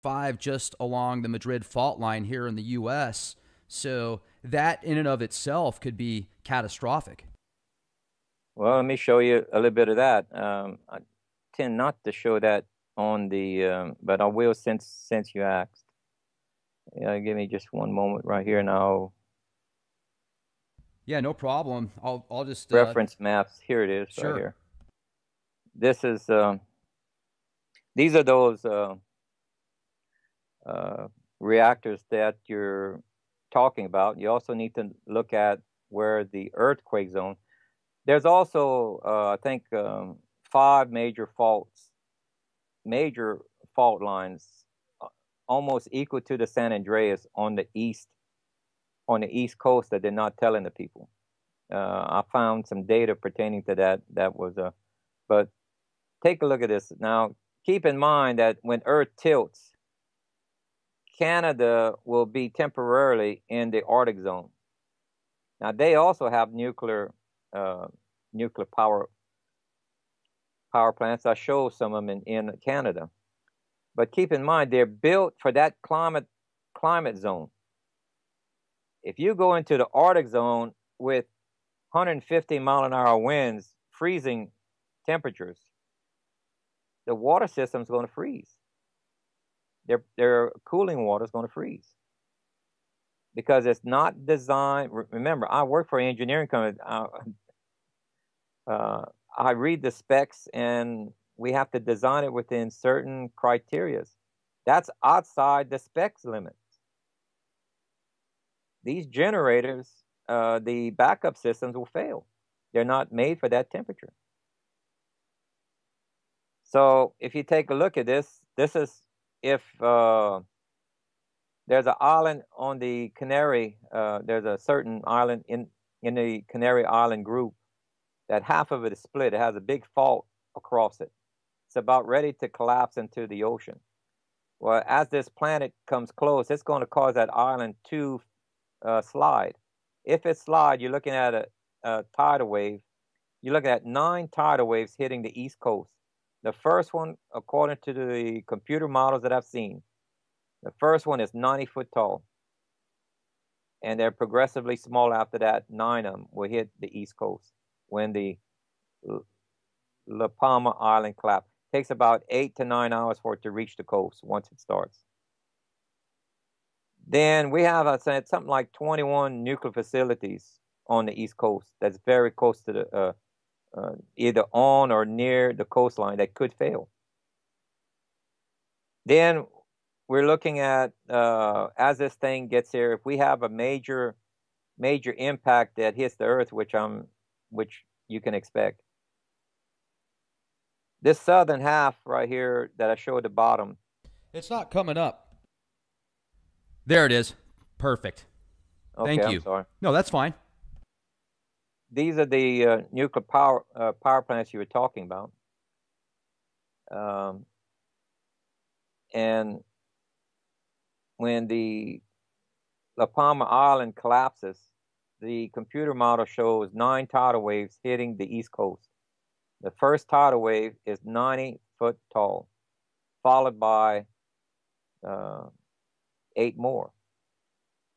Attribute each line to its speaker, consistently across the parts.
Speaker 1: 5 just along the Madrid fault line here in the U.S. So that in and of itself could be catastrophic.
Speaker 2: Well, let me show you a little bit of that. I tend not to show that on the, but I will since you asked. Give me just one moment right here now.
Speaker 1: Yeah, no problem. I'll just
Speaker 2: reference maps. Here it is,
Speaker 1: sure.
Speaker 2: right here. This is these are those reactors that you're talking about. You also need to look at where the earthquake zone. There's also I think 5 major fault lines, almost equal to the San Andreas on the east coast that they're not telling the people. I found some data pertaining to that. That was but take a look at this. Now, keep in mind that when Earth tilts, Canada will be temporarily in the Arctic zone. Now, they also have nuclear power plants. I show some of them in Canada. But keep in mind, they're built for that climate zone. If you go into the Arctic zone with 150-mile-an-hour winds, freezing temperatures, the water system is going to freeze. Their cooling water is going to freeze because it's not designed. Remember, I work for an engineering company. I read the specs, and we have to design it within certain criteria. That's outside the specs limits. These generators, the backup systems will fail. They're not made for that temperature. So if you take a look at this, this is if there's an island on the Canary, there's a certain island in the Canary Island group that half of it is split. It has a big fault across it. It's about ready to collapse into the ocean. Well, as this planet comes close, it's going to cause that island to slide. If it slides, you're looking at a tidal wave. You're looking at 9 tidal waves hitting the East Coast. The first one, according to the computer models that I've seen, the first one is 90 foot tall. And they're progressively small after that. 9 of them will hit the East Coast when the La Palma Island collapse. It takes about 8 to 9 hours for it to reach the coast once it starts. Then we have, I said, something like 21 nuclear facilities on the East Coast that's very close to the either on or near the coastline that could fail. Then we're looking at as this thing gets here, if we have a major impact that hits the Earth, which you can expect. This southern half right here that I show at the bottom.
Speaker 1: It's not coming up. There it is. Perfect.
Speaker 2: Okay,
Speaker 1: Thank you.
Speaker 2: I'm sorry.
Speaker 1: No, that's fine.
Speaker 2: These are the nuclear power plants you were talking about. And when the La Palma Island collapses, the computer model shows 9 tidal waves hitting the East Coast. The first tidal wave is 90 foot tall, followed by 8 more.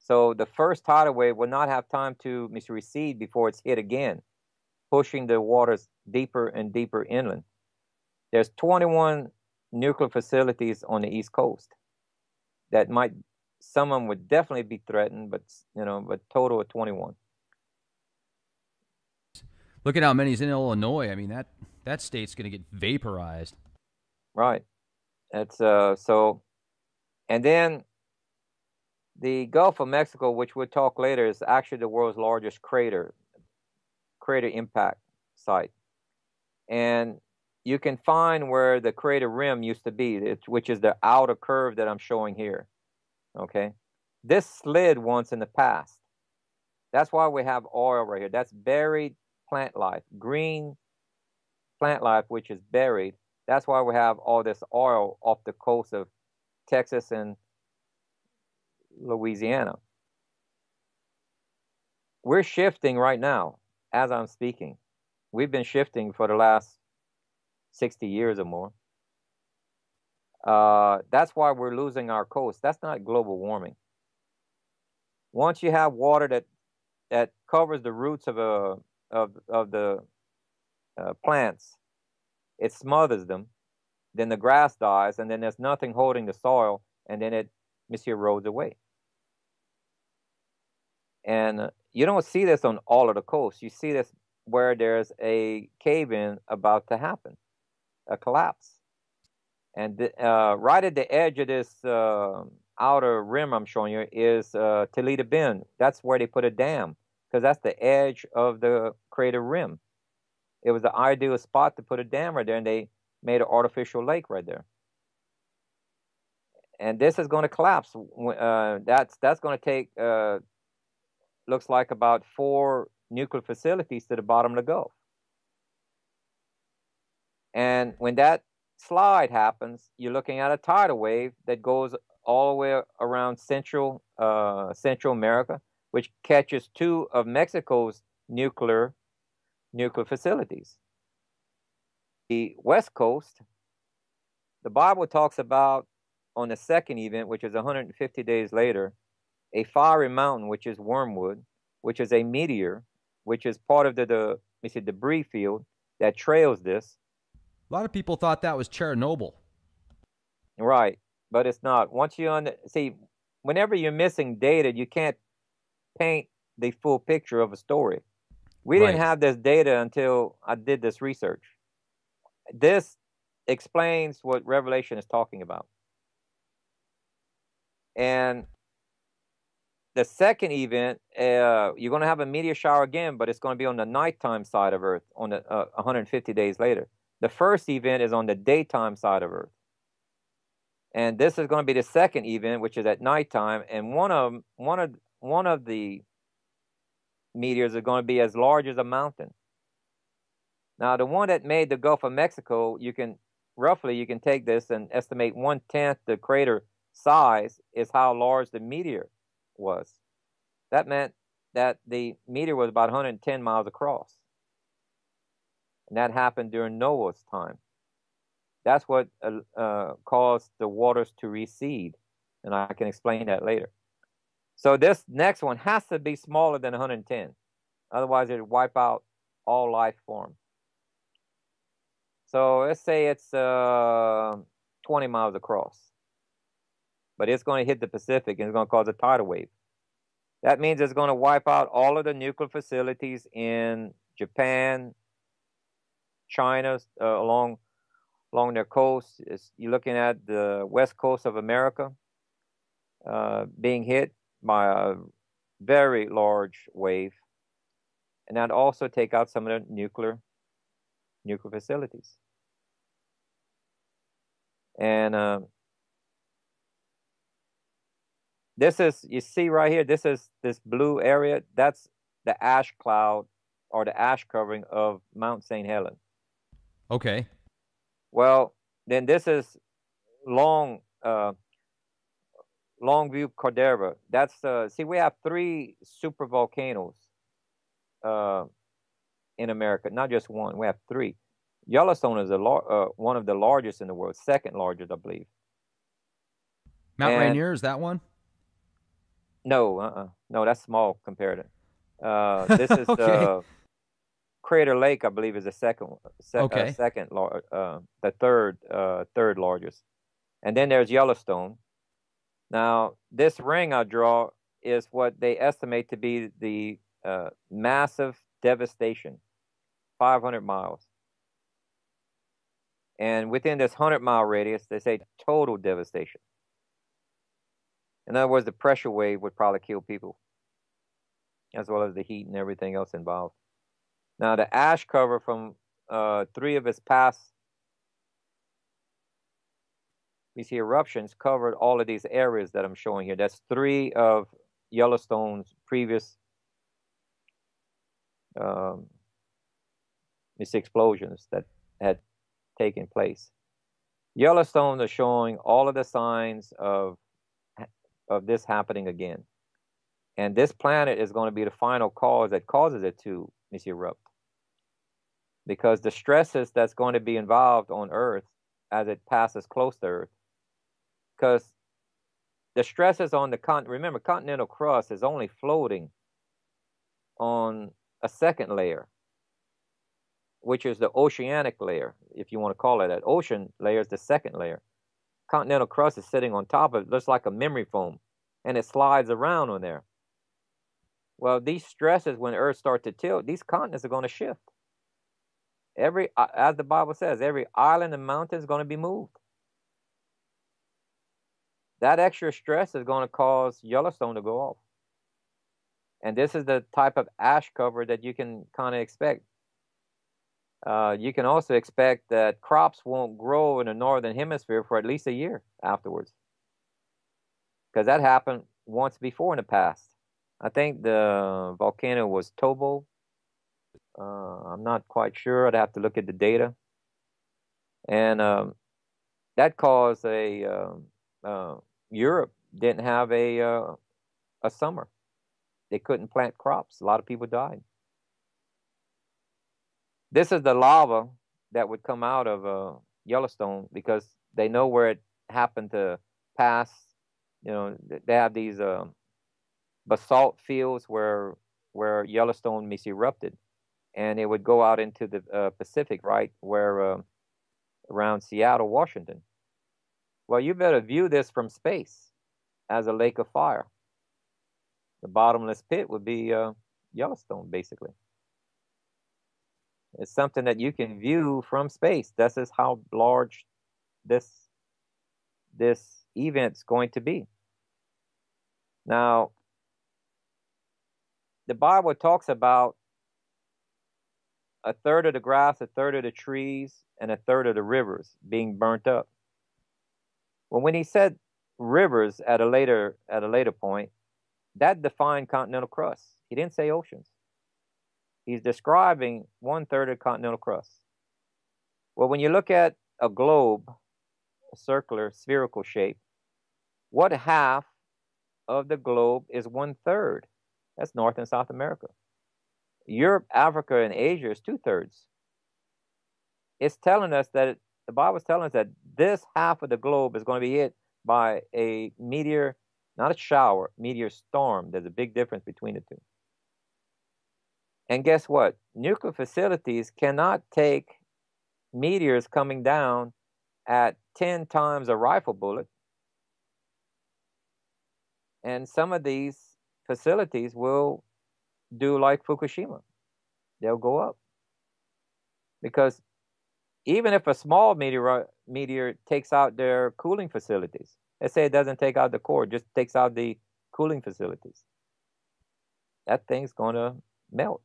Speaker 2: So the first tidal wave will not have time to recede before it's hit again, pushing the waters deeper and deeper inland. There's 21 nuclear facilities on the East Coast that some of them would definitely be threatened, but total of 21.
Speaker 1: Look at how many's in Illinois. I mean, that state's going to get vaporized.
Speaker 2: Right. That's so. And then the Gulf of Mexico, which we'll talk later, is actually the world's largest crater impact site. And you can find where the crater rim used to be, which is the outer curve that I'm showing here. Okay? This slid once in the past. That's why we have oil right here. That's buried plant life, green plant life, which is buried. That's why we have all this oil off the coast of Texas and Louisiana. We're shifting right now as I'm speaking. We've been shifting for the last 60 years or more. That's why we're losing our coast. That's not global warming. Once you have water that covers the roots of the plants, it smothers them. Then the grass dies, and then there's nothing holding the soil, and then it erodes away. And you don't see this on all of the coast. You see this where there's a cave-in about to happen, a collapse. And right at the edge of this outer rim I'm showing you is Toledo Bend. That's where they put a dam, because that's the edge of the crater rim. It was the ideal spot to put a dam right there, and they made an artificial lake right there. And this is going to collapse. That's going to take, looks like about 4 nuclear facilities to the bottom of the Gulf. And when that slide happens, you're looking at a tidal wave that goes all the way around Central America, which catches 2 of Mexico's nuclear facilities. The West Coast, the Bible talks about on the second event, which is 150 days later, a fiery mountain, which is wormwood, which is a meteor, which is part of the debris field that trails this.
Speaker 1: A lot of people thought that was Chernobyl.
Speaker 2: Right, but it's not. Once you see, whenever you're missing data, you can't paint the full picture of a story. We didn't have this data until I did this research. This explains what Revelation is talking about. And the second event, you're going to have a meteor shower again, but it's going to be on the nighttime side of Earth on the 150 days later. The first event is on the daytime side of Earth. And this is going to be the second event, which is at nighttime. And one of the meteors are going to be as large as a mountain. Now, the one that made the Gulf of Mexico, you can take this and estimate 1/10 the crater size is how large the meteor was. That meant that the meteor was about 110 miles across. And that happened during Noah's time. That's what caused the waters to recede. And I can explain that later. So this next one has to be smaller than 110. Otherwise, it would wipe out all life form. So let's say it's 20 miles across. But it's going to hit the Pacific, and it's going to cause a tidal wave. That means it's going to wipe out all of the nuclear facilities in Japan, China, along their coast. You're looking at the west coast of America being hit by a very large wave. And that also take out some of the nuclear facilities. And this is, you see right here, this is this blue area. That's the ash cloud or the ash covering of Mount St. Helens.
Speaker 1: Okay.
Speaker 2: Well, then this is Longview Caldera. That's see, we have 3 super volcanoes in America, not just one. We have 3. Yellowstone is one of the largest in the world, second largest, I believe.
Speaker 1: Mount Rainier, is that one?
Speaker 2: No, no, that's small compared to. This is
Speaker 1: okay.
Speaker 2: Crater Lake, I believe, is the second, the third largest, and then there's Yellowstone. Now, this ring I draw is what they estimate to be the massive devastation, 500 miles. And within this 100-mile radius, they say total devastation. In other words, the pressure wave would probably kill people, as well as the heat and everything else involved. Now, the ash cover from 3 of its past eruptions covered all of these areas that I'm showing here. That's 3 of Yellowstone's previous explosions that had taken place. Yellowstone is showing all of the signs of this happening again. And this planet is going to be the final cause that causes it to erupt. Because the stresses that's going to be involved on Earth as it passes close to Earth because the stresses on the continent. Remember, continental crust is only floating on a second layer, which is the oceanic layer, if you want to call it that. Ocean layer is the second layer. Continental crust is sitting on top of it, looks like a memory foam, and it slides around on there. Well, these stresses, when Earth starts to tilt, these continents are going to shift. As the Bible says, every island and mountain is going to be moved. That extra stress is going to cause Yellowstone to go off. And this is the type of ash cover that you can kind of expect. You can also expect that crops won't grow in the northern hemisphere for at least a year afterwards, because that happened once before in the past. I think the volcano was Tobo. I'm not quite sure. I'd have to look at the data. And that caused Europe didn't have a summer. They couldn't plant crops. A lot of people died. This is the lava that would come out of Yellowstone, because they know where it happened to pass. You know, they have these basalt fields where Yellowstone miserupted, and it would go out into the Pacific, right where around Seattle, Washington. Well, you better view this from space as a lake of fire. The bottomless pit would be Yellowstone, basically. It's something that you can view from space. This is how large this event's going to be. Now, the Bible talks about a third of the grass, a third of the trees, and a third of the rivers being burnt up. Well, when he said rivers at a later point, that defined continental crust. He didn't say oceans. He's describing 1/3 of continental crust. Well, when you look at a globe, a circular, spherical shape, what half of the globe is 1/3? That's North and South America. Europe, Africa, and Asia is 2/3. It's telling us that the Bible's telling us that this half of the globe is going to be hit by a meteor, not a shower, meteor storm. There's a big difference between the two. And guess what? Nuclear facilities cannot take meteors coming down at 10 times a rifle bullet. And some of these facilities will do like Fukushima. They'll go up. Because even if a small meteor takes out their cooling facilities, let's say it doesn't take out the core, just takes out the cooling facilities, that thing's going to melt.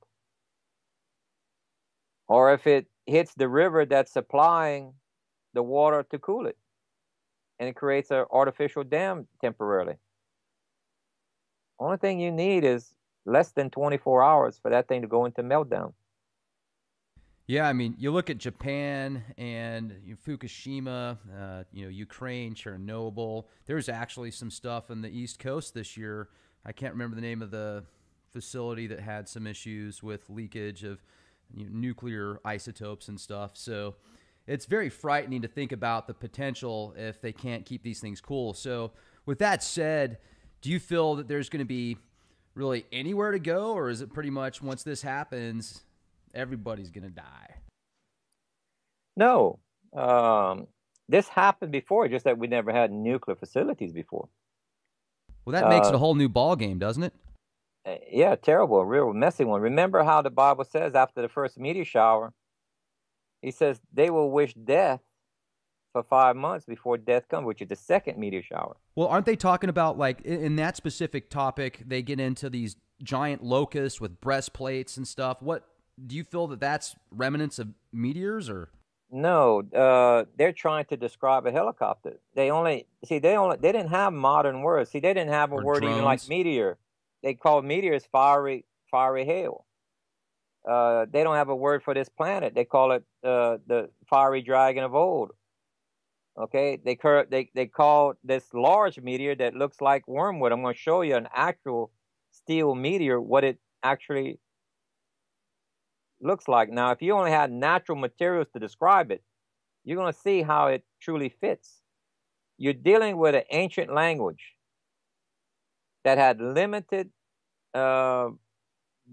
Speaker 2: Or if it hits the river that's supplying the water to cool it, and it creates an artificial dam temporarily. Only thing you need is less than 24 hours for that thing to go into meltdown.
Speaker 1: Yeah, I mean, you look at Japan and Fukushima, Ukraine, Chernobyl. There's actually some stuff on the East Coast this year. I can't remember the name of the facility that had some issues with leakage of nuclear isotopes and stuff. So it's very frightening to think about the potential if they can't keep these things cool. So with that said, do you feel that there's going to be really anywhere to go, or is it pretty much once this happens, everybody's going to die?
Speaker 2: No. This happened before, just that we never had nuclear facilities before.
Speaker 1: Well, that makes it a whole new ball game, doesn't it?
Speaker 2: Yeah, terrible, a real messy one. Remember how the Bible says after the first meteor shower, he says they will wish death for 5 months before death comes, which is the second meteor shower.
Speaker 1: Well, aren't they talking about, like, in that specific topic, they get into these giant locusts with breastplates and stuff? What do you feel that that's remnants of meteors, or?
Speaker 2: No, they're trying to describe a helicopter. They didn't have modern words. See, they didn't have a word even like meteor. They called meteors fiery hail. They don't have a word for this planet. They call it the fiery dragon of old. Okay, they call this large meteor that looks like wormwood. I'm going to show you an actual steel meteor, what it actually looks like. Now, if you only had natural materials to describe it, you're going to see how it truly fits. You're dealing with an ancient language that had limited uh,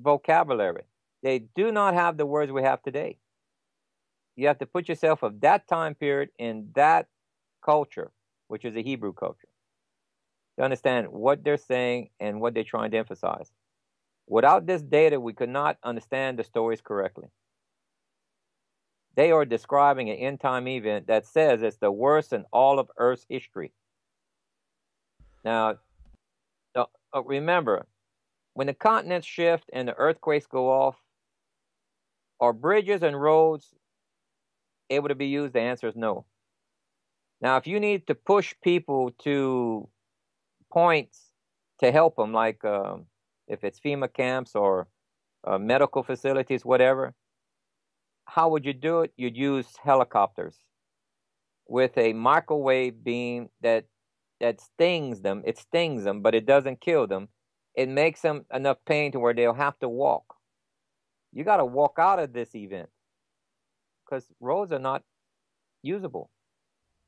Speaker 2: vocabulary. They do not have the words we have today. You have to put yourself of that time period in that culture, which is a Hebrew culture, to understand what they're saying and what they're trying to emphasize. Without this data, we could not understand the stories correctly. They are describing an end time event that says it's the worst in all of Earth's history. Now, remember, when the continents shift and the earthquakes go off, are bridges and roads able to be used? The answer is no. Now, if you need to push people to points to help them, like if it's FEMA camps or medical facilities, whatever, how would you do it? You'd use helicopters with a microwave beam that stings them. It stings them, but it doesn't kill them. It makes them enough pain to where they'll have to walk. You got to walk out of this event because roads are not usable.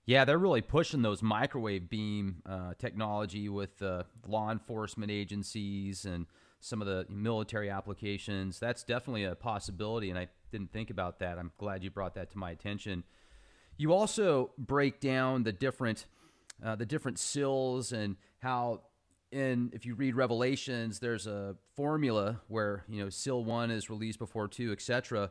Speaker 1: Yeah, they're really pushing those microwave beam technology with law enforcement agencies and some of the military applications. That's definitely a possibility, and I didn't think about that. I'm glad you brought that to my attention. You also break down the different sills and how, if you read Revelations, there's a formula where sill 1 is released before 2, etc.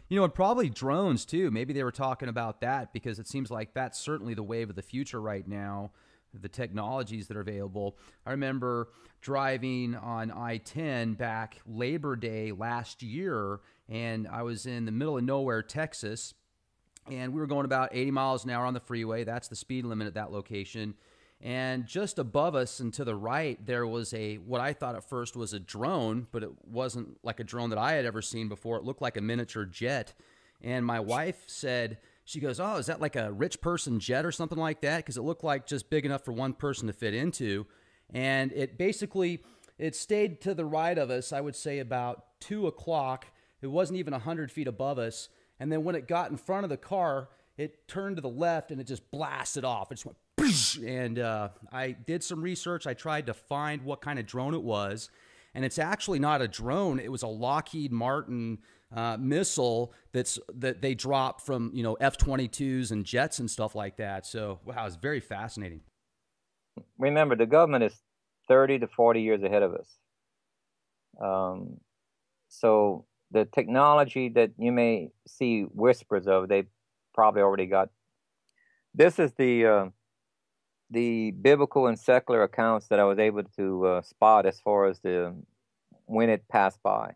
Speaker 1: And probably drones too. Maybe they were talking about that because it seems like that's certainly the wave of the future right now, the technologies that are available. I remember driving on I-10 back Labor Day last year, and I was in the middle of nowhere, Texas, and we were going about 80 miles an hour on the freeway. That's the speed limit at that location. And just above us and to the right, there was what I thought at first was a drone, but it wasn't like a drone that I had ever seen before. It looked like a miniature jet. And my wife said, she goes, "Oh, is that like a rich person jet or something like that?" Because it looked like just big enough for one person to fit into. And it stayed to the right of us, I would say about 2 o'clock. It wasn't even 100 feet above us. And then when it got in front of the car, it turned to the left and it just blasted off. It just went, and I did some research. I tried to find what kind of drone it was, and it's actually not a drone. It was a Lockheed Martin missile that they dropped from F-22s and jets and stuff like that. So wow, it's very fascinating.
Speaker 2: Remember, the government is 30 to 40 years ahead of us. So the technology that you may see whispers of, they probably already got. This is the biblical and secular accounts that I was able to spot as far as when it passed by.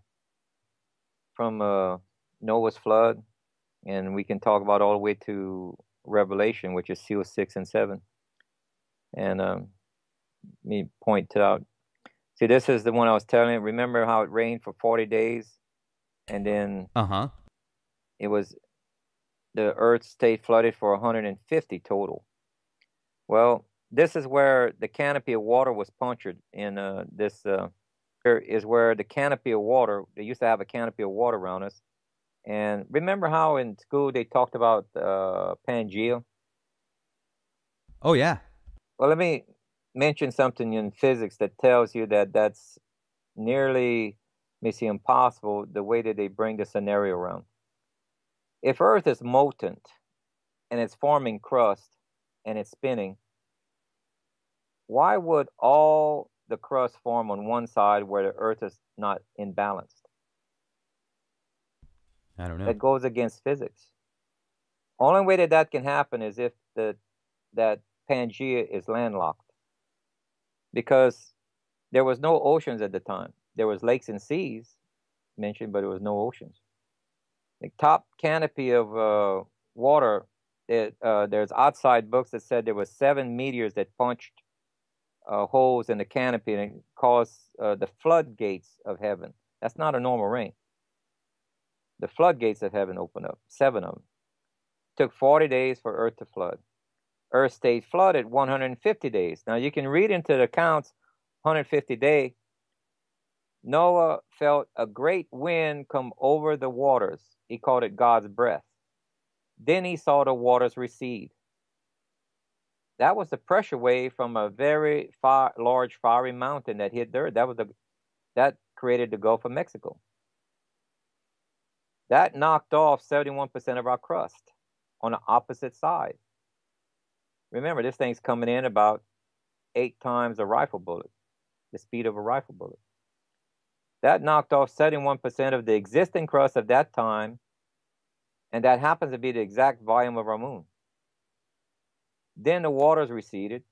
Speaker 2: From Noah's flood, and we can talk about all the way to Revelation, which is seal 6 and 7. And let me point it out. See, this is the one I was telling you. Remember how it rained for 40 days? And then it was, the earth stayed flooded for 150 total. Well, this is where the canopy of water was punctured in this. Here is where the canopy of water, they used to have a canopy of water around us. And remember how in school they talked about Pangea?
Speaker 1: Oh, yeah.
Speaker 2: Well, let me mention something in physics that tells you that that's nearly, impossible, the way that they bring the scenario around. If Earth is molten and it's forming crust and it's spinning, why would all the crust form on one side where the Earth is not imbalanced?
Speaker 1: I don't know.
Speaker 2: That goes against physics. Only way that can happen is if that Pangea is landlocked, because there was no oceans at the time. There was lakes and seas mentioned, but there was no oceans. The top canopy of water, there's outside books that said there was 7 meteors that punched holes in the canopy and it caused the floodgates of heaven. That's not a normal rain. The floodgates of heaven opened up, 7 of them. It took 40 days for Earth to flood. Earth stayed flooded 150 days. Now you can read into the accounts, 150 days. Noah felt a great wind come over the waters. He called it God's breath. Then he saw the waters recede. That was the pressure wave from a very large fiery mountain that hit the Earth. That created the Gulf of Mexico. That knocked off 71% of our crust on the opposite side. Remember, this thing's coming in about 8 times a rifle bullet, the speed of a rifle bullet. That knocked off 71% of the existing crust of that time, and that happens to be the exact volume of our moon. Then the waters receded,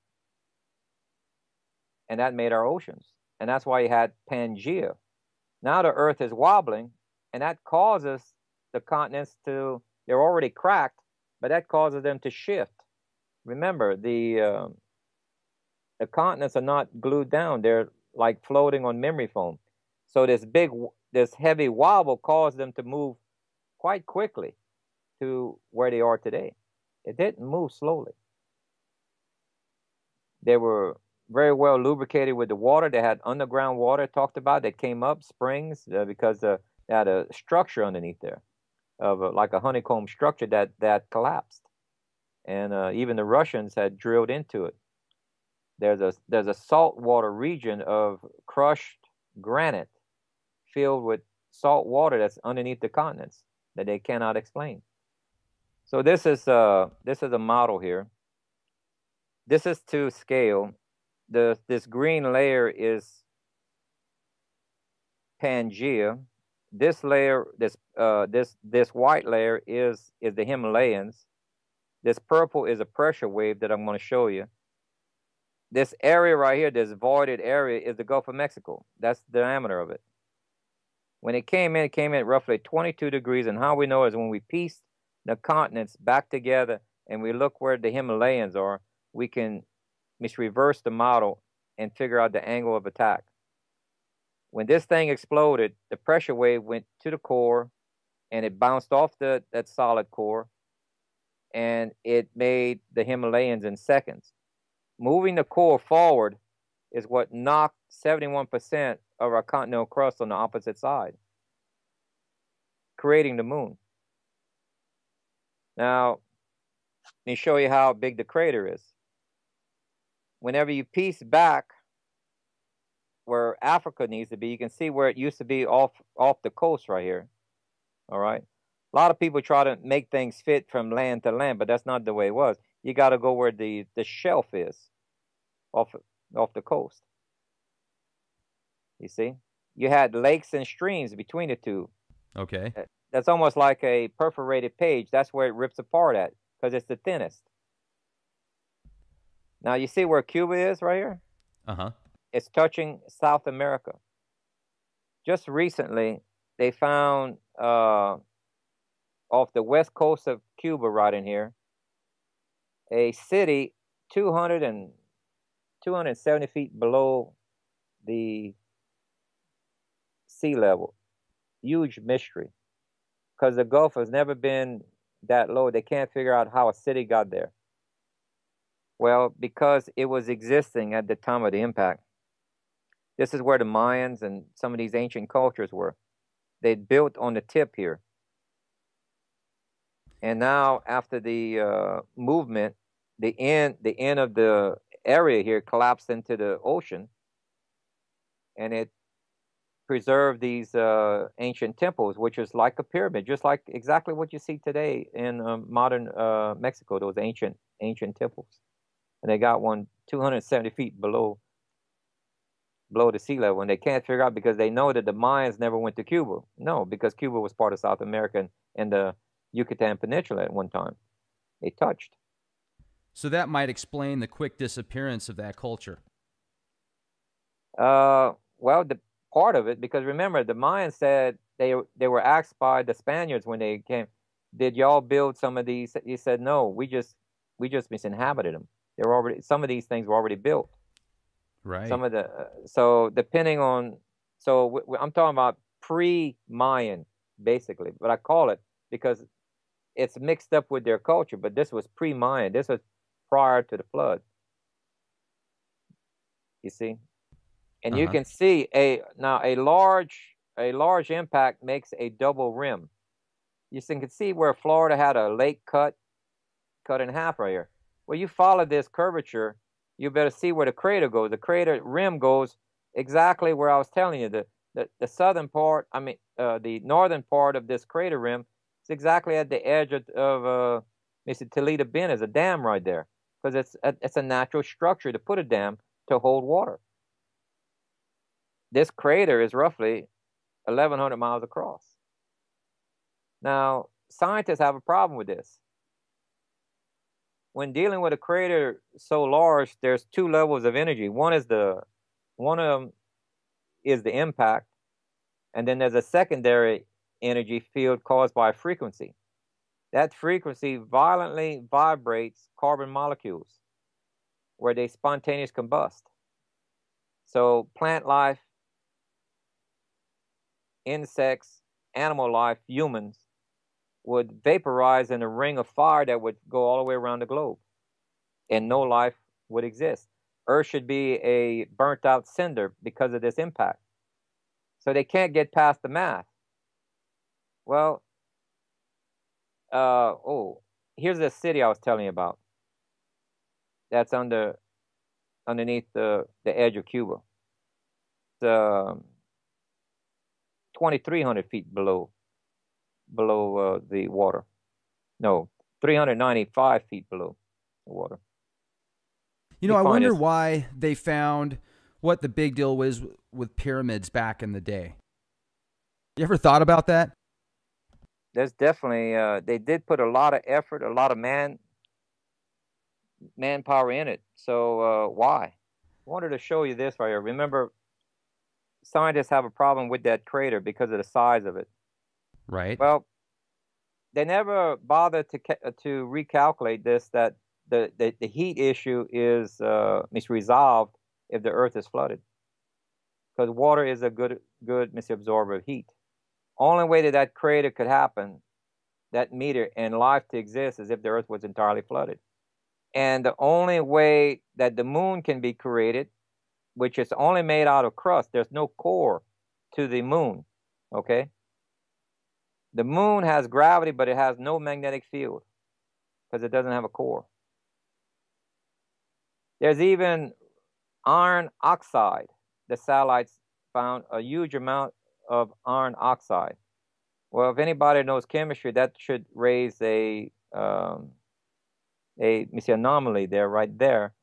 Speaker 2: and that made our oceans. And that's why you had Pangea. Now the Earth is wobbling, and that causes the continents they're already cracked, but that causes them to shift. Remember, the continents are not glued down. They're like floating on memory foam. So this heavy wobble caused them to move quite quickly to where they are today. It didn't move slowly. They were very well lubricated with the water. They had underground water talked about that came up, springs, because they had a structure underneath there, like a honeycomb structure that collapsed. And even the Russians had drilled into it. There's a saltwater region of crushed granite filled with salt water that's underneath the continents that they cannot explain. So this is a model here. This is to scale. This green layer is Pangea. This layer, this white layer is the Himalayas. This purple is a pressure wave that I'm going to show you. This area right here, this voided area, is the Gulf of Mexico. That's the diameter of it. When it came in at roughly 22 degrees, and how we know is when we piece the continents back together and we look where the Himalayas are, we can reverse the model and figure out the angle of attack. When this thing exploded, the pressure wave went to the core, and it bounced off that solid core, and it made the Himalayas in seconds. Moving the core forward is what knocked 71% of our continental crust on the opposite side, creating the moon. Now, let me show you how big the crater is. Whenever you piece back where Africa needs to be, you can see where it used to be off the coast right here. All right. A lot of people try to make things fit from land to land, but that's not the way it was. You got to go where the shelf is off the coast. You see? You had lakes and streams between the two.
Speaker 1: Okay.
Speaker 2: That's almost like a perforated page. That's where it rips apart at, because it's the thinnest. Now, you see where Cuba is right here?
Speaker 1: Uh-huh.
Speaker 2: It's touching South America. Just recently, they found off the west coast of Cuba, right in here, a city 270 feet below the sea level. Huge mystery, because the Gulf has never been that low. They can't figure out how a city got there. Well, because it was existing at the time of the impact. This is where the Mayans and some of these ancient cultures were. They built on the tip here. And now, after the movement, the end of the area here collapsed into the ocean, and it preserved these ancient temples, which is like a pyramid, just like exactly what you see today in modern Mexico, those ancient temples. And they got one 270 feet below the sea level, and they can't figure out, because they know that the Mayans never went to Cuba. No, because Cuba was part of South America and the Yucatan Peninsula at one time. They touched.
Speaker 1: So that might explain the quick disappearance of that culture.
Speaker 2: Well, the part of it, because remember, the Mayans said they were asked by the Spaniards when they came, did y'all build some of these? He said, no, we just misinhabited them. Some of these things were already built.
Speaker 1: Right.
Speaker 2: Some of so depending on, I'm talking about pre-Mayan, basically, but I call it because it's mixed up with their culture, but this was pre-Mayan. This was prior to the flood. You see? And you can see a large impact makes a double rim. You can see where Florida had a lake cut in half right here. Well, you follow this curvature, you better see where the crater goes. The crater rim goes exactly where I was telling you. The southern part, the northern part of this crater rim is exactly at the edge of Mr. Toledo Bend. Is a dam right there, because it's a natural structure to put a dam to hold water. This crater is roughly 1,100 miles across. Now, scientists have a problem with this. When dealing with a crater so large, there's two levels of energy. One of them is the impact, and then there's a secondary energy field caused by frequency. That frequency violently vibrates carbon molecules where they spontaneously combust. So plant life, insects, animal life, humans would vaporize in a ring of fire that would go all the way around the globe, and no life would exist. Earth should be a burnt out cinder because of this impact. So they can't get past the math. Well, here's the city I was telling you about. That's underneath the edge of Cuba. It's 2,300 feet below the water. No, 395 feet below the water.
Speaker 1: You know, I wonder why they found what the big deal was with pyramids back in the day. You ever thought about that?
Speaker 2: There's definitely they did put a lot of effort, a lot of manpower in it. So why? I wanted to show you this right here. Remember, scientists have a problem with that crater because of the size of it.
Speaker 1: Right.
Speaker 2: Well, they never bothered to recalculate this, that the heat issue is resolved if the Earth is flooded, because water is a good absorber of heat. Only way that crater could happen, that meter, and life to exist, is if the Earth was entirely flooded. And the only way that the moon can be created, which is only made out of crust, there's no core to the moon, okay? The moon has gravity, but it has no magnetic field because it doesn't have a core. There's even iron oxide. The satellites found a huge amount of iron oxide. Well, if anybody knows chemistry, that should raise a anomaly there, right there.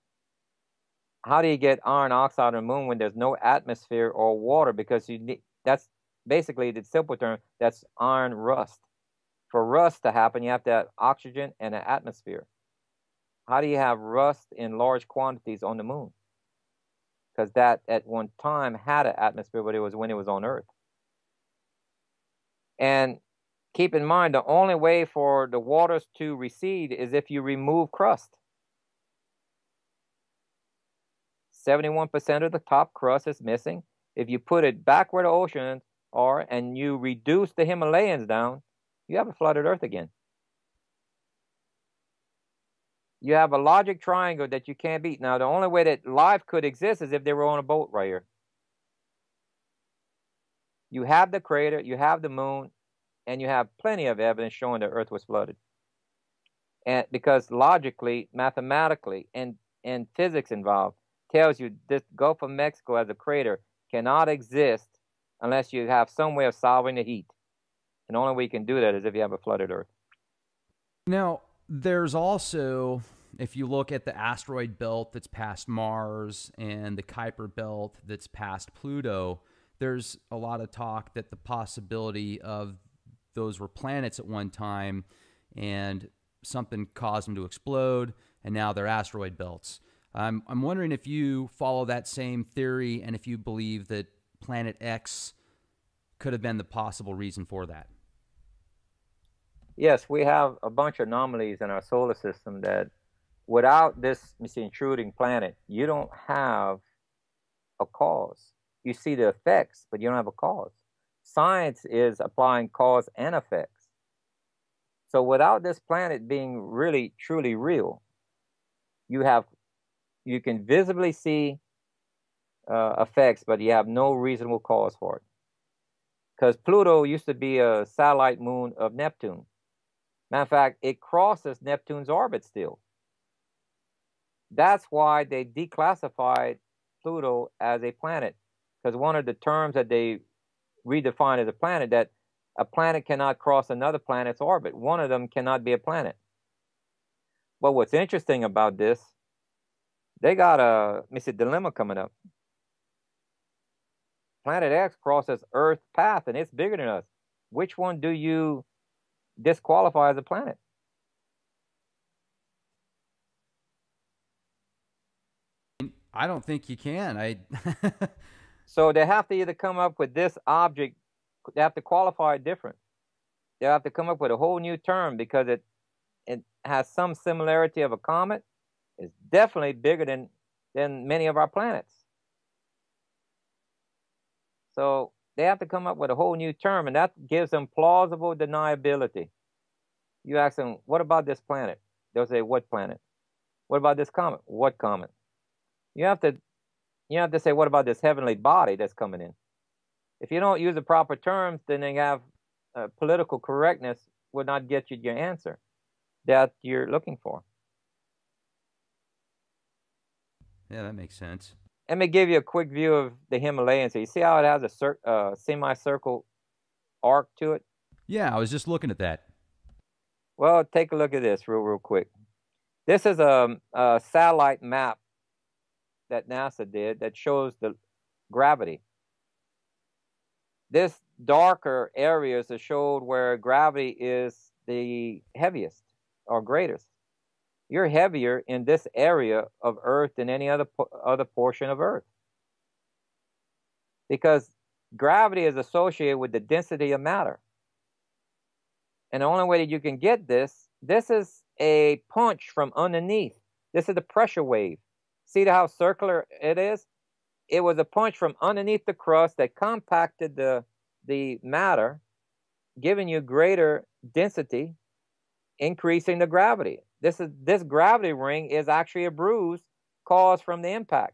Speaker 2: How do you get iron oxide on the moon when there's no atmosphere or water? Because that's basically the simple term, that's iron rust. For rust to happen, you have to have oxygen and an atmosphere. How do you have rust in large quantities on the moon? Because that at one time had an atmosphere, but it was when it was on Earth. And keep in mind, the only way for the waters to recede is if you remove crust. 71% of the top crust is missing. If you put it back where the oceans are and you reduce the Himalayas down, you have a flooded Earth again. You have a logic triangle that you can't beat. Now, the only way that life could exist is if they were on a boat right here. You have the crater, you have the moon, and you have plenty of evidence showing the Earth was flooded. And because logically, mathematically, and physics involved, tells you this Gulf of Mexico as a crater cannot exist unless you have some way of solving the heat. And the only way you can do that is if you have a flooded Earth.
Speaker 1: Now, there's also, if you look at the asteroid belt that's past Mars and the Kuiper belt that's past Pluto, there's a lot of talk that the possibility of those were planets at one time and something caused them to explode, and now they're asteroid belts. I'm wondering if you follow that same theory and if you believe that Planet X could have been the possible reason for that.
Speaker 2: Yes, we have a bunch of anomalies in our solar system that without this intruding planet, you don't have a cause. You see the effects, but you don't have a cause. Science is applying cause and effects. So without this planet being really, truly real, you can visibly see effects, but you have no reasonable cause for it. Because Pluto used to be a satellite moon of Neptune. Matter of fact, it crosses Neptune's orbit still. That's why they declassified Pluto as a planet, because one of the terms that they redefined as a planet, that a planet cannot cross another planet's orbit. One of them cannot be a planet. But what's interesting about this, they got a dilemma coming up. Planet X crosses Earth's path, and it's bigger than us. Which one do you disqualify as a planet?
Speaker 1: I don't think you can.
Speaker 2: So they have to either come up with this object, they have to qualify it different. They have to come up with a whole new term because it has some similarity of a comet. It's definitely bigger than many of our planets. So they have to come up with a whole new term, and that gives them plausible deniability. You ask them, what about this planet? They'll say, what planet? What about this comet? What comet? You have to say, what about this heavenly body that's coming in? If you don't use the proper terms, then they have political correctness will not get you your answer that you're looking for.
Speaker 1: Yeah, that makes sense.
Speaker 2: Let me give you a quick view of the Himalayas. So you see how it has a semicircle arc to it?
Speaker 1: Yeah, I was just looking at that.
Speaker 2: Well, take a look at this real quick. This is a satellite map that NASA did that shows the gravity. This darker areas that showed where gravity is the heaviest or greatest. You're heavier in this area of Earth than any other portion of Earth, because gravity is associated with the density of matter. And the only way that you can get this is a punch from underneath. This is the pressure wave. See how circular it is? It was a punch from underneath the crust that compacted the matter, giving you greater density, increasing the gravity. This gravity ring is actually a bruise caused from the impact.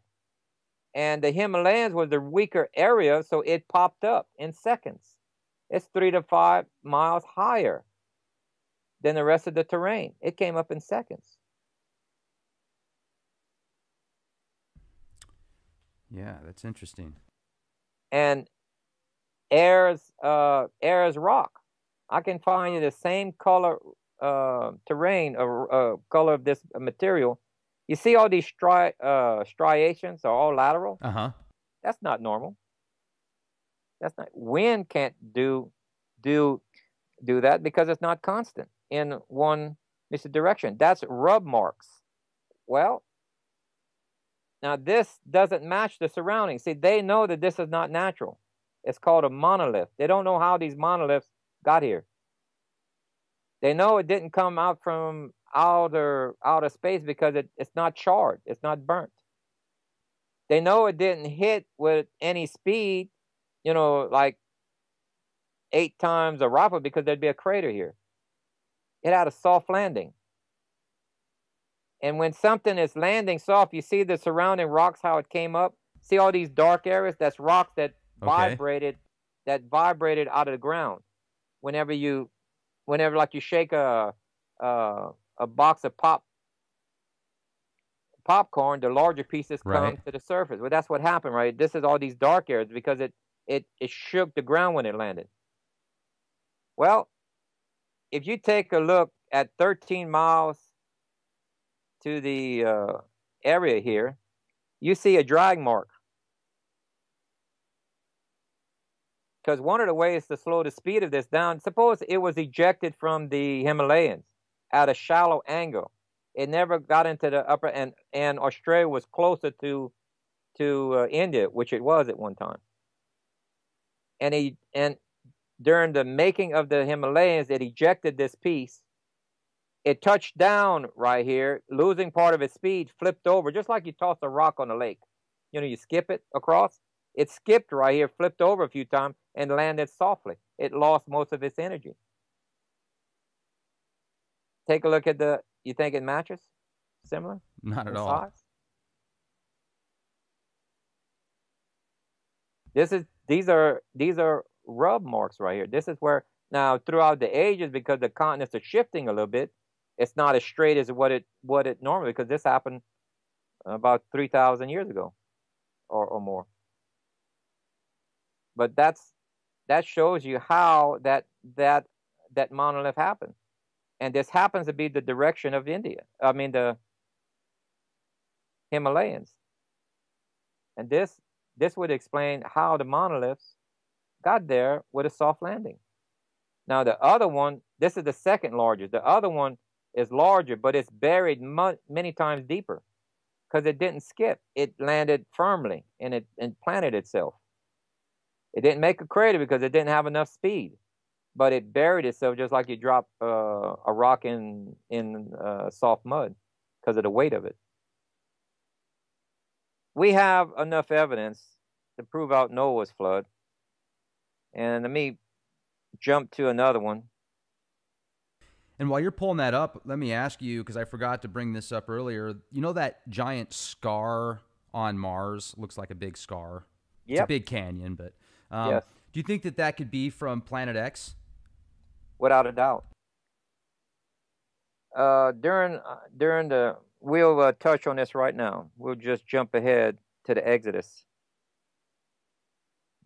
Speaker 2: And the Himalayas was the weaker area, so it popped up in seconds. It's 3 to 5 miles higher than the rest of the terrain. It came up in seconds.
Speaker 1: Yeah, that's interesting.
Speaker 2: And air is rock. I can find you the same color terrain or color of this material. You see all these striations are all lateral?
Speaker 1: Uh-huh.
Speaker 2: That's not normal. That's not. Wind can't do that because it's not constant in one direction. That's rub marks. Well, now this doesn't match the surroundings. See, they know that this is not natural. It's called a monolith. They don't know how these monoliths got here. They know it didn't come out from outer space because it's not charred. It's not burnt. They know it didn't hit with any speed, like 8 times a rocket, because there'd be a crater here. It had a soft landing. And when something is landing soft, you see the surrounding rocks, how it came up. See all these dark areas? That's rocks that vibrated out of the ground. Whenever like you shake a box of popcorn, the larger pieces come to the surface. Well, that's what happened, right? This is all these dark areas because it shook the ground when it landed. Well, if you take a look at 13 miles to the area here, you see a drag mark. Because one of the ways to slow the speed of this down, suppose it was ejected from the Himalayas at a shallow angle. It never got into the upper, and Australia was closer to India, which it was at one time. And during the making of the Himalayas, it ejected this piece. It touched down right here, losing part of its speed, flipped over, just like you toss a rock on a lake. You skip it across. It skipped right here, flipped over a few times, and landed softly. It lost most of its energy. Take a look at you think it matches? Similar?
Speaker 1: Not at all.
Speaker 2: Size? These are rub marks right here. This is where, now throughout the ages, because the continents are shifting a little bit, it's not as straight as what it normally, because this happened about 3,000 years ago or more. But that shows you how that monolith happened. And this happens to be the direction of India. I mean, the Himalayas. And this would explain how the monoliths got there with a soft landing. Now, the other one, this is the second largest. The other one is larger, but it's buried many times deeper because it didn't skip. It landed firmly and it planted itself. It didn't make a crater because it didn't have enough speed, but it buried itself just like you drop a rock in soft mud because of the weight of it. We have enough evidence to prove out Noah's flood. And let me jump to another one.
Speaker 1: And while you're pulling that up, let me ask you, because I forgot to bring this up earlier, you know that giant scar on Mars? Looks like a big scar. It's a big canyon, but
Speaker 2: yes.
Speaker 1: Do you think that could be from Planet X?
Speaker 2: Without a doubt. During the, we'll touch on this right now. We'll just jump ahead to the Exodus.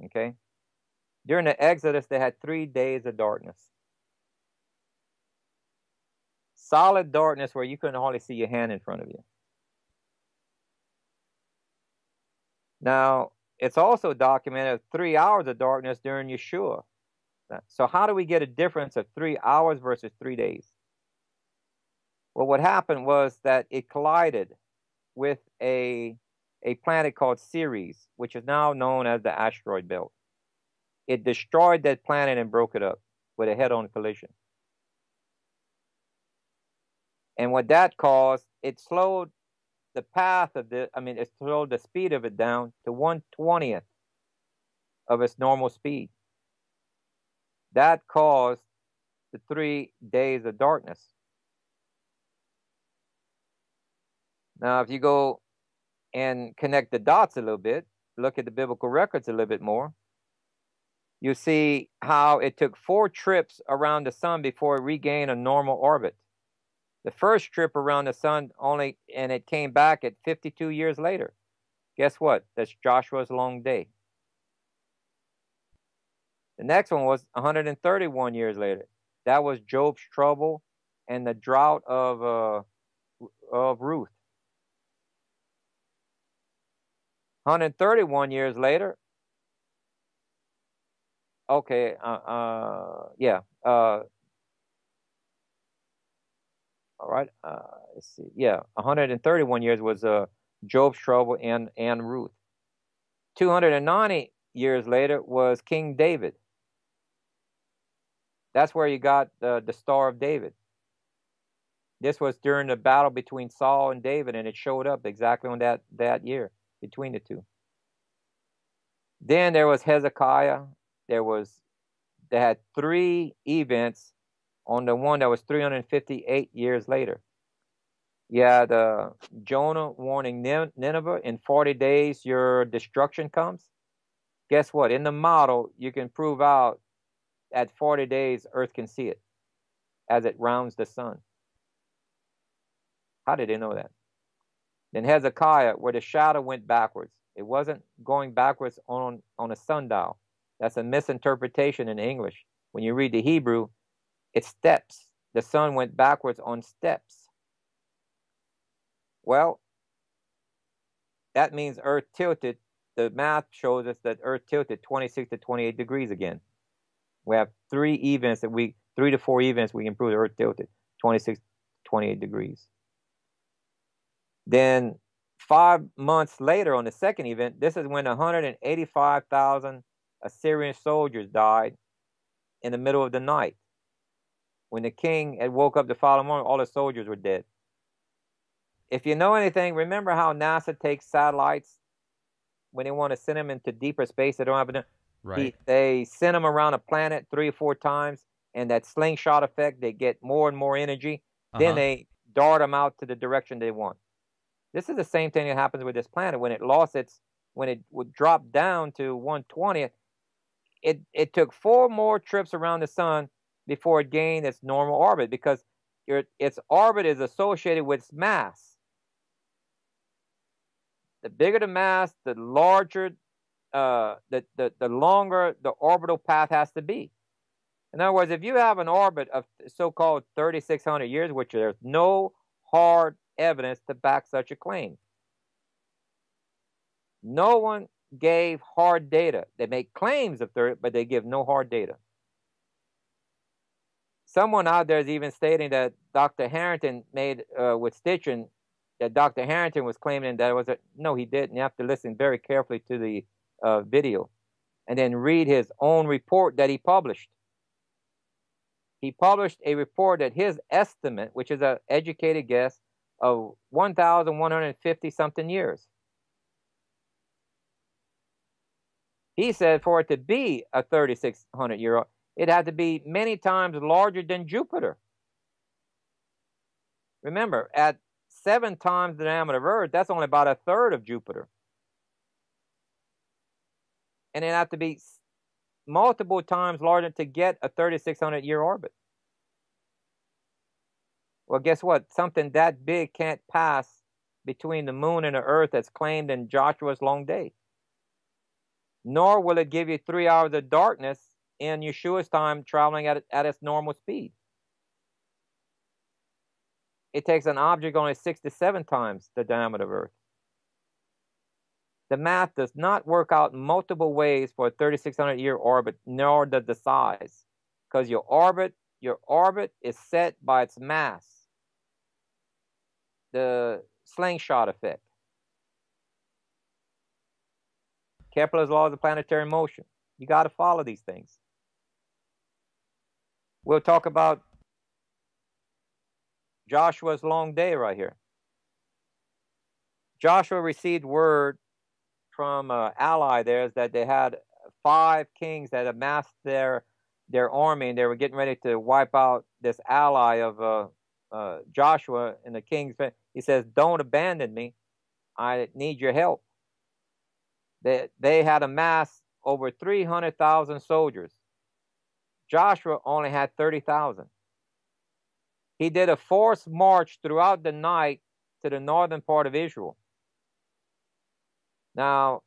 Speaker 2: Okay? During the Exodus, they had 3 days of darkness. Solid darkness where you couldn't hardly see your hand in front of you. Now, it's also documented 3 hours of darkness during Yeshua. So how do we get a difference of 3 hours versus 3 days? Well, what happened was that it collided with a planet called Ceres, which is now known as the asteroid belt. It destroyed that planet and broke it up with a head-on collision. And what that caused, it slowed the path of it slowed the speed of it down to 1/20th of its normal speed. That caused the 3 days of darkness. Now, if you go and connect the dots a little bit, look at the biblical records a little bit more, you see how it took 4 trips around the sun before it regained a normal orbit. The first trip around the sun and it came back at 52 years later. Guess what? That's Joshua's long day. The next one was 131 years later. That was Job's trouble and the drought of Ruth. 131 years later. Okay, yeah. All right. Let's see. Yeah, 131 years was Job's trouble and Ruth. 290 years later was King David. That's where you got the Star of David. This was during the battle between Saul and David, and it showed up exactly on that year between the two. Then there was Hezekiah. They had 3 events on the one that was 358 years later. Yeah, the Jonah warning Nineveh, in 40 days your destruction comes. Guess what? In the model, you can prove out at 40 days Earth can see it as it rounds the sun. How did they know that? Then Hezekiah, where the shadow went backwards. It wasn't going backwards on a sundial. That's a misinterpretation in English. When you read the Hebrew, it's steps. The sun went backwards on steps. Well, that means Earth tilted. The math shows us that Earth tilted 26 to 28 degrees again. We have 3 to 4 events we can prove the Earth tilted 26 to 28 degrees. Then 5 months later on the second event, this is when 185,000 Assyrian soldiers died in the middle of the night. When the king had woke up the following morning, all the soldiers were dead. If you know anything, remember how NASA takes satellites when they want to send them into deeper space? They don't have
Speaker 1: Right.
Speaker 2: They send them around a planet 3 or 4 times, and that slingshot effect, they get more and more energy. Then they dart them out to the direction they want. This is the same thing that happens with this planet. When it would drop down to 1/20th, it took 4 more trips around the sun before it gained its normal orbit, because its orbit is associated with its mass. The bigger the mass, the larger, the longer the orbital path has to be. In other words, if you have an orbit of so-called 3,600 years, which there's no hard evidence to back such a claim. No one gave hard data. They make claims of 30, but they give no hard data. Someone out there is even stating that Dr. Harrington made with Stitchin, that Dr. Harrington was claiming that it was a, no, he didn't. You have to listen very carefully to the video and then read his own report that he published. He published a report that his estimate, which is an educated guess, of 1,150 something years. He said for it to be a 3,600 year old, it had to be many times larger than Jupiter. Remember, at 7 times the diameter of Earth, that's only about a third of Jupiter. And it had to be multiple times larger to get a 3,600 year orbit. Well, guess what? Something that big can't pass between the moon and the Earth that's claimed in Joshua's long day. Nor will it give you 3 hours of darkness in Yeshua's time traveling at its normal speed. It takes an object only 6 to 7 times the diameter of Earth. The math does not work out multiple ways for a 3,600 year orbit, nor does the size, because your orbit is set by its mass. The slingshot effect. Kepler's laws of planetary motion. You got to follow these things. We'll talk about Joshua's long day right here. Joshua received word from an ally theirs that they had 5 kings that amassed their army, and they were getting ready to wipe out this ally of Joshua and the kings. He says, "Don't abandon me. I need your help." They had amassed over 300,000 soldiers. Joshua only had 30,000. He did a forced march throughout the night to the northern part of Israel. Now,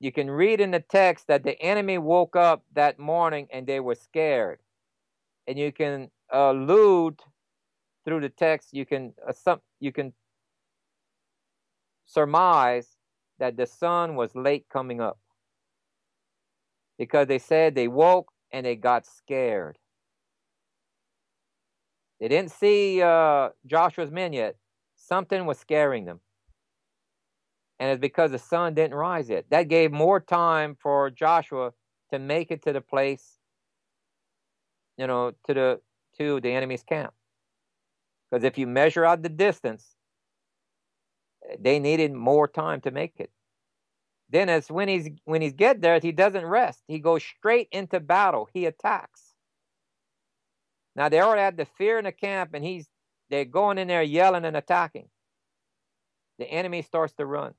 Speaker 2: you can read in the text that the enemy woke up that morning and they were scared. And you can allude through the text, you can surmise that the sun was late coming up. Because they said they woke and they got scared. They didn't see Joshua's men yet. Something was scaring them. And it's because the sun didn't rise yet. That gave more time for Joshua to make it to the place, to the enemy's camp. Because if you measure out the distance, they needed more time to make it. Then when he's get there, he doesn't rest. He goes straight into battle. He attacks. Now they already had the fear in the camp, and they're going in there yelling and attacking. The enemy starts to run.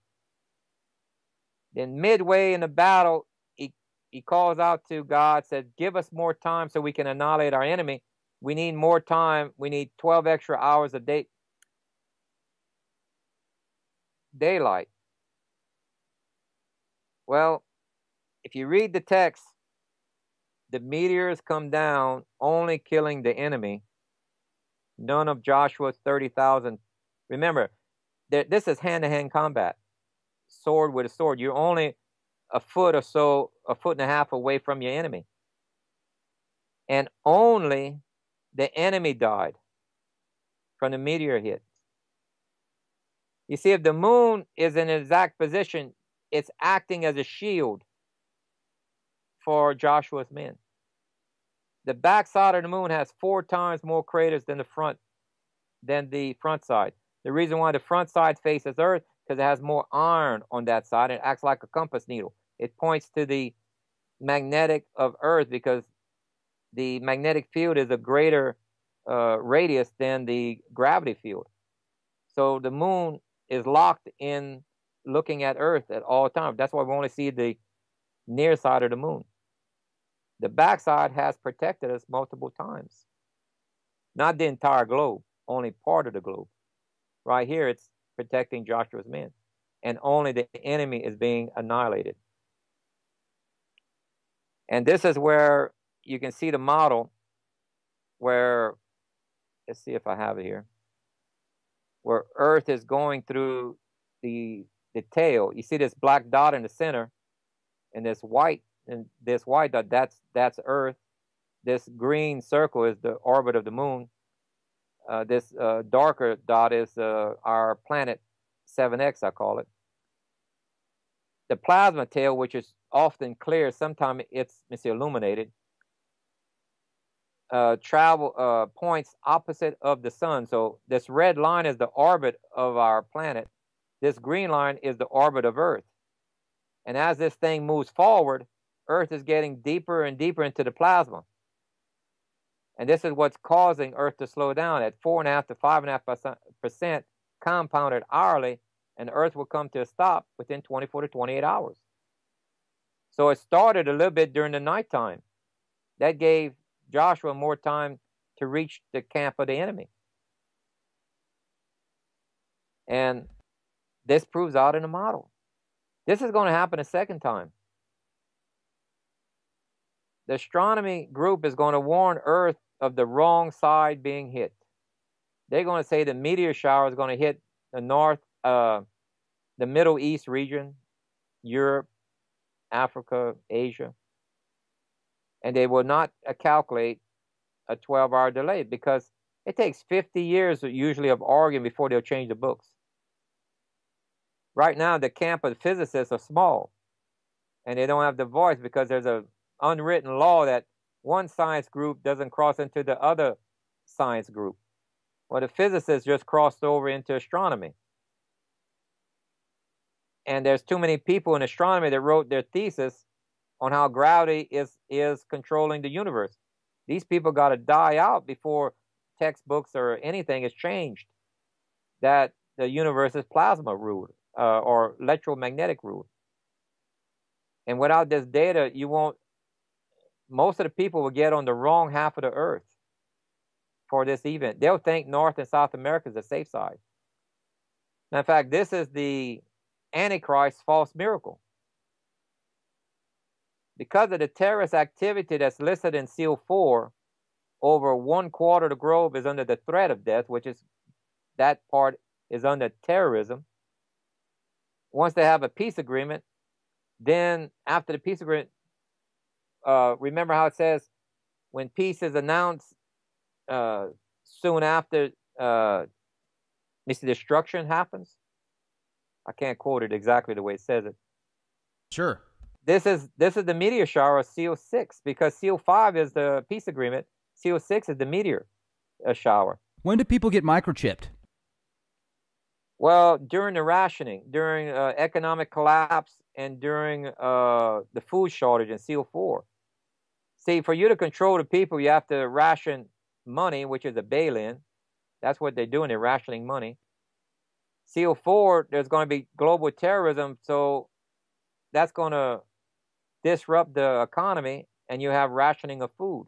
Speaker 2: Then midway in the battle, he calls out to God, says, "Give us more time so we can annihilate our enemy. We need more time. We need 12 extra hours a day, daylight." Well, if you read the text, the meteors come down, only killing the enemy. None of Joshua's 30,000. Remember, this is hand-to-hand combat. Sword with a sword. You're only a foot or so, a foot and a half away from your enemy. And only the enemy died from the meteor hit. You see, if the moon is in an exact position, it's acting as a shield for Joshua's men. The back side of the moon has 4 times more craters than the front side. The reason why the front side faces Earth, because it has more iron on that side. It acts like a compass needle. It points to the magnetic of Earth, because the magnetic field is a greater radius than the gravity field. So the moon is locked in looking at Earth at all times. That's why we only see the near side of the moon. The backside has protected us multiple times. Not the entire globe, only part of the globe. Right here, it's protecting Joshua's men. and only the enemy is being annihilated. And this is where you can see the model where, let's see if I have it here, where Earth is going through the tail. You see this black dot in the center, and this white dot, that's Earth. This green circle is the orbit of the moon. This darker dot is our planet 7X, I call it. The plasma tail, which is often clear, sometimes it's illuminated, travel points opposite of the sun. So this red line is the orbit of our planet. This green line is the orbit of Earth. And as this thing moves forward, Earth is getting deeper and deeper into the plasma. And this is what's causing Earth to slow down at 4.5 to 5.5% compounded hourly, and Earth will come to a stop within 24 to 28 hours. So it started a little bit during the nighttime. That gave Joshua more time to reach the camp of the enemy. And this proves out in the model. This is going to happen a second time. The astronomy group is going to warn Earth of the wrong side being hit. They're going to say the meteor shower is going to hit the the Middle East region, Europe, Africa, Asia. And they will not calculate a 12-hour delay because it takes 50 years usually of arguing before they'll change the books. Right now, the camp of physicists are small, and they don't have the voice because there's an unwritten law that one science group doesn't cross into the other science group. Well, the physicists just crossed over into astronomy. And there's too many people in astronomy that wrote their thesis on how gravity is controlling the universe. These people got to die out before textbooks or anything is changed that the universe is plasma ruled or electromagnetic ruled. And without this data, most of the people will get on the wrong half of the earth for this event. They'll think North and South America is the safe side. Now, in fact, this is the Antichrist false miracle. Because of the terrorist activity that's listed in Seal 4, over 1/4 of the globe is under the threat of death, that part is under terrorism. Once they have a peace agreement, then after the peace agreement, remember how it says when peace is announced, soon after destruction happens? I can't quote it exactly the way it says it.
Speaker 1: Sure.
Speaker 2: This is the meteor shower of Seal 6 because Seal 5 is the peace agreement. Seal 6 is the meteor shower.
Speaker 1: When do people get microchipped?
Speaker 2: Well, during the rationing, during economic collapse, and during the food shortage in Seal 4. See, for you to control the people, you have to ration money, which is a bail-in. That's what they're doing. They're rationing money. Seal 4, there's going to be global terrorism, so that's going to disrupt the economy, and you have rationing of food.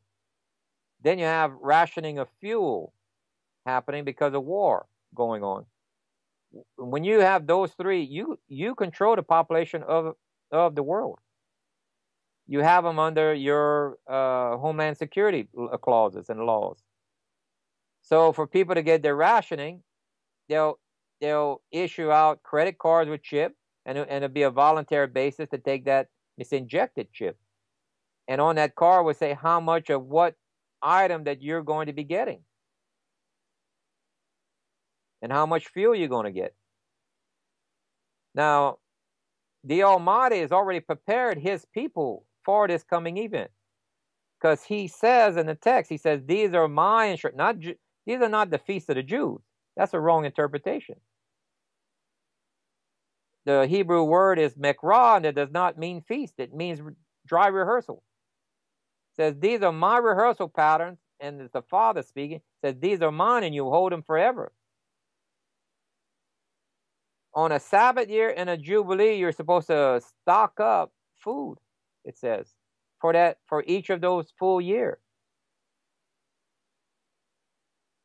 Speaker 2: Then you have rationing of fuel happening because of war going on. When you have those three, you control the population of the world. You have them under your Homeland Security clauses and laws. So for people to get their rationing, they'll issue out credit cards with chip, and it'll be a voluntary basis to take that misinjected chip. And on that card will say how much of what item that you're going to be getting and how much fuel you're going to get. Now, the Almighty has already prepared his people for this coming event, because he says in the text, he says, these are my instructions. These are not the feasts of the Jews. That's a wrong interpretation. The Hebrew word is mekrah, and it does not mean feast. It means dry rehearsal. It says, these are my rehearsal patterns, and it's the Father speaking. It says, these are mine, and you hold them forever. On a Sabbath year and a Jubilee, you're supposed to stock up food, it says, for each of those full year.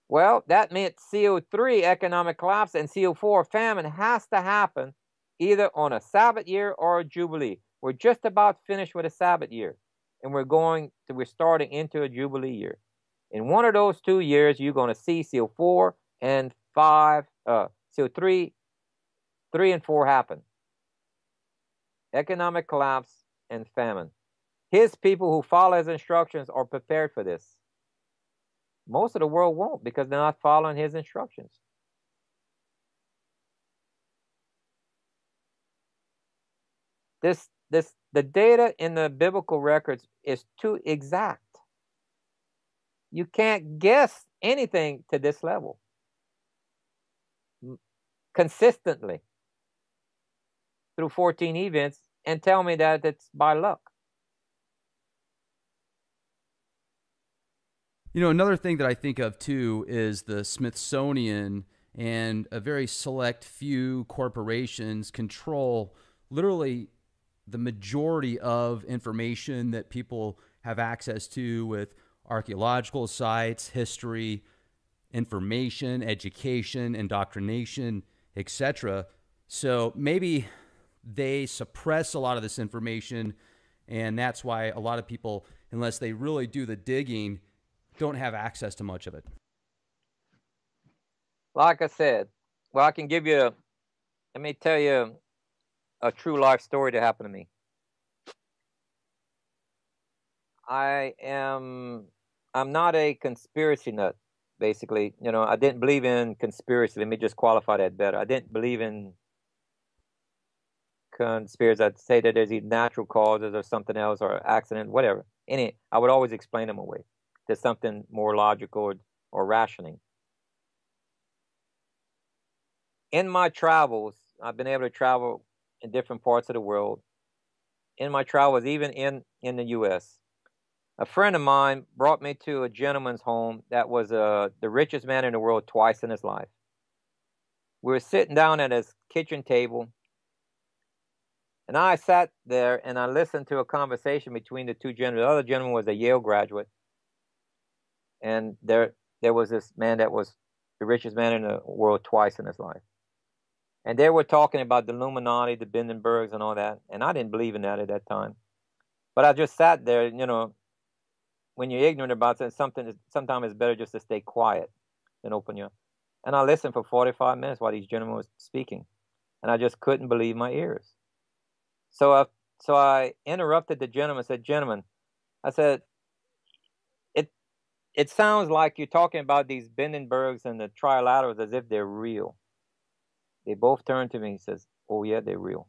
Speaker 2: Well, that meant Seal 3, economic collapse, and Seal 4, famine, has to happen either on a Sabbath year or a Jubilee. We're just about finished with a Sabbath year, and we're starting into a Jubilee year. In one of those 2 years, you're going to see seal 4 and 5, seal 3 and 4 happen. Economic collapse and famine. His people who follow his instructions are prepared for this. Most of the world won't, because they're not following his instructions. The data in the biblical records is too exact. You can't guess anything to this level consistently through 14 events and tell me that it's by luck.
Speaker 1: You know, another thing that I think of too is the Smithsonian and a very select few corporations control literally the majority of information that people have access to with archaeological sites, history, information, education, indoctrination, etc. So maybe they suppress a lot of this information, and that's why a lot of people, unless they really do the digging, don't have access to much of it.
Speaker 2: Like I said, well, let me tell you a true life story that happened to me. I'm not a conspiracy nut, basically. You know, I didn't believe in conspiracy. Let me just qualify that better. I didn't believe in conspiracy. I'd say that there's either natural causes or something else or accident, whatever. I would always explain them away to something more logical or rationing. In my travels, I've been able to travel in different parts of the world. In my travels, even in the U.S., a friend of mine brought me to a gentleman's home that was the richest man in the world twice in his life. We were sitting down at his kitchen table, and I sat there and I listened to a conversation between the two gentlemen. The other gentleman was a Yale graduate, and there was this man that was the richest man in the world twice in his life. And they were talking about the Illuminati, the Hindenburgs, and all that. And I didn't believe in that at that time. But I just sat there, you know, when you're ignorant about something, sometimes it's better just to stay quiet than open your. And I listened for 45 minutes while these gentlemen was speaking. And I just couldn't believe my ears. So I interrupted the gentleman and said, "Gentlemen," I said, it sounds like you're talking about these Hindenburgs and the trilaterals as if they're real. They both turned to me and says, "Oh yeah, they're real."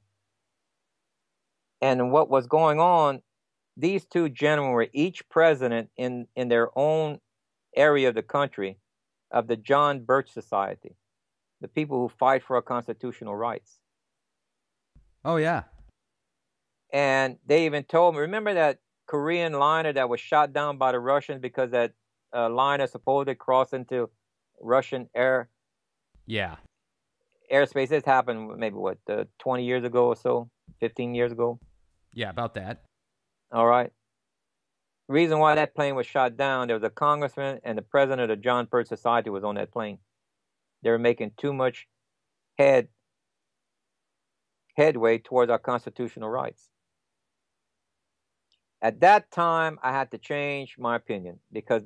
Speaker 2: And what was going on, these two gentlemen were each president in their own area of the country of the John Birch Society, the people who fight for our constitutional rights.
Speaker 1: Oh, yeah.
Speaker 2: And they even told me, remember that Korean liner that was shot down by the Russians because that liner supposedly crossed into Russian airspace? This happened maybe, 20 years ago or so, 15 years ago?
Speaker 1: Yeah, about that.
Speaker 2: All right. Reason why that plane was shot down, there was a congressman and the president of the John Birch Society was on that plane. They were making too much headway towards our constitutional rights. At that time, I had to change my opinion because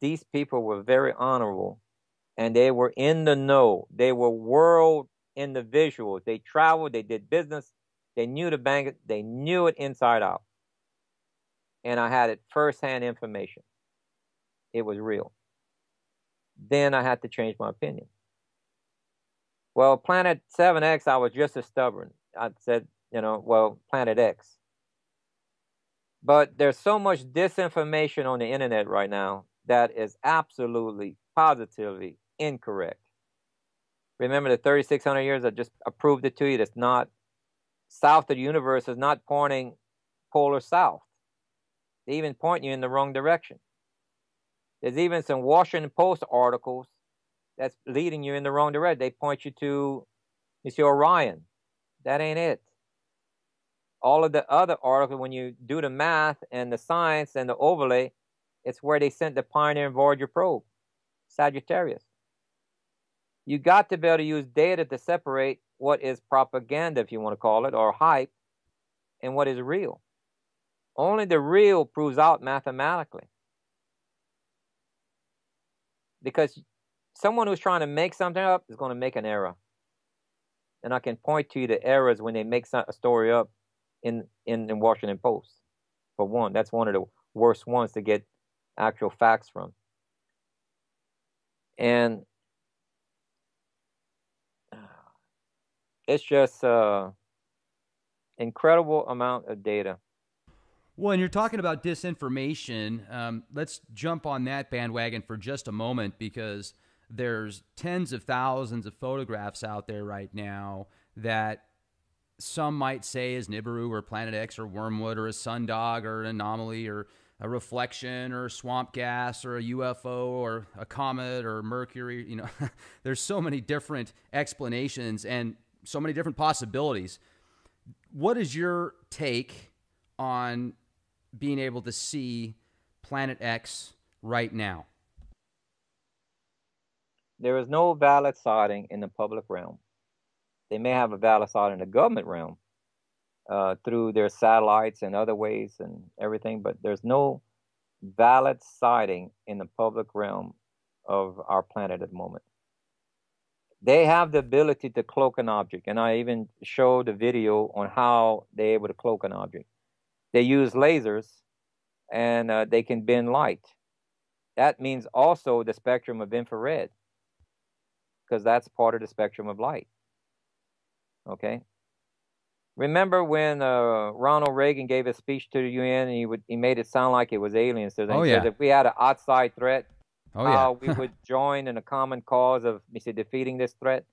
Speaker 2: these people were very honorable and they were in the know. They were world individuals. They traveled, they did business, they knew the bank, they knew it inside out. And I had it firsthand information. It was real. Then I had to change my opinion. Well, Planet 7X, I was just as stubborn. I said, Planet X. But there's so much disinformation on the internet right now that is absolutely, positively incorrect. Remember the 3,600 years, I just proved it to you. That's not south of the universe is not pointing polar south. They even point you in the wrong direction. There's even some Washington Post articles that's leading you in the wrong direction. They point you to Monsieur Orion. That ain't it. All of the other articles, when you do the math and the science and the overlay, it's where they sent the Pioneer and Voyager probe, Sagittarius. You got to be able to use data to separate what is propaganda, if you want to call it, or hype, and what is real. Only the real proves out mathematically. Because someone who's trying to make something up is going to make an error. And I can point to you the errors when they make a story up in Washington Post. For one, that's one of the worst ones to get actual facts from. And it's just incredible amount of data.
Speaker 1: Well, and you're talking about disinformation. Let's jump on that bandwagon for just a moment, because there's tens of thousands of photographs out there right now that some might say is Nibiru or Planet X or Wormwood or a sundog or an anomaly or a reflection or swamp gas or a UFO or a comet or Mercury. You know, there's so many different explanations and so many different possibilities. What is your take on being able to see Planet X right now?
Speaker 2: There is no valid sighting in the public realm. They may have a valid sighting in the government realm through their satellites and other ways and everything, but there's no valid sighting in the public realm of our planet at the moment. They have the ability to cloak an object, and I even showed a video on how they're able to cloak an object. They use lasers, and they can bend light. That means also the spectrum of infrared, because that's part of the spectrum of light. Okay. Remember when Ronald Reagan gave a speech to the UN, and he made it sound like it was aliens. So he said if we had an outside threat, we would join in a common cause of defeating this threat.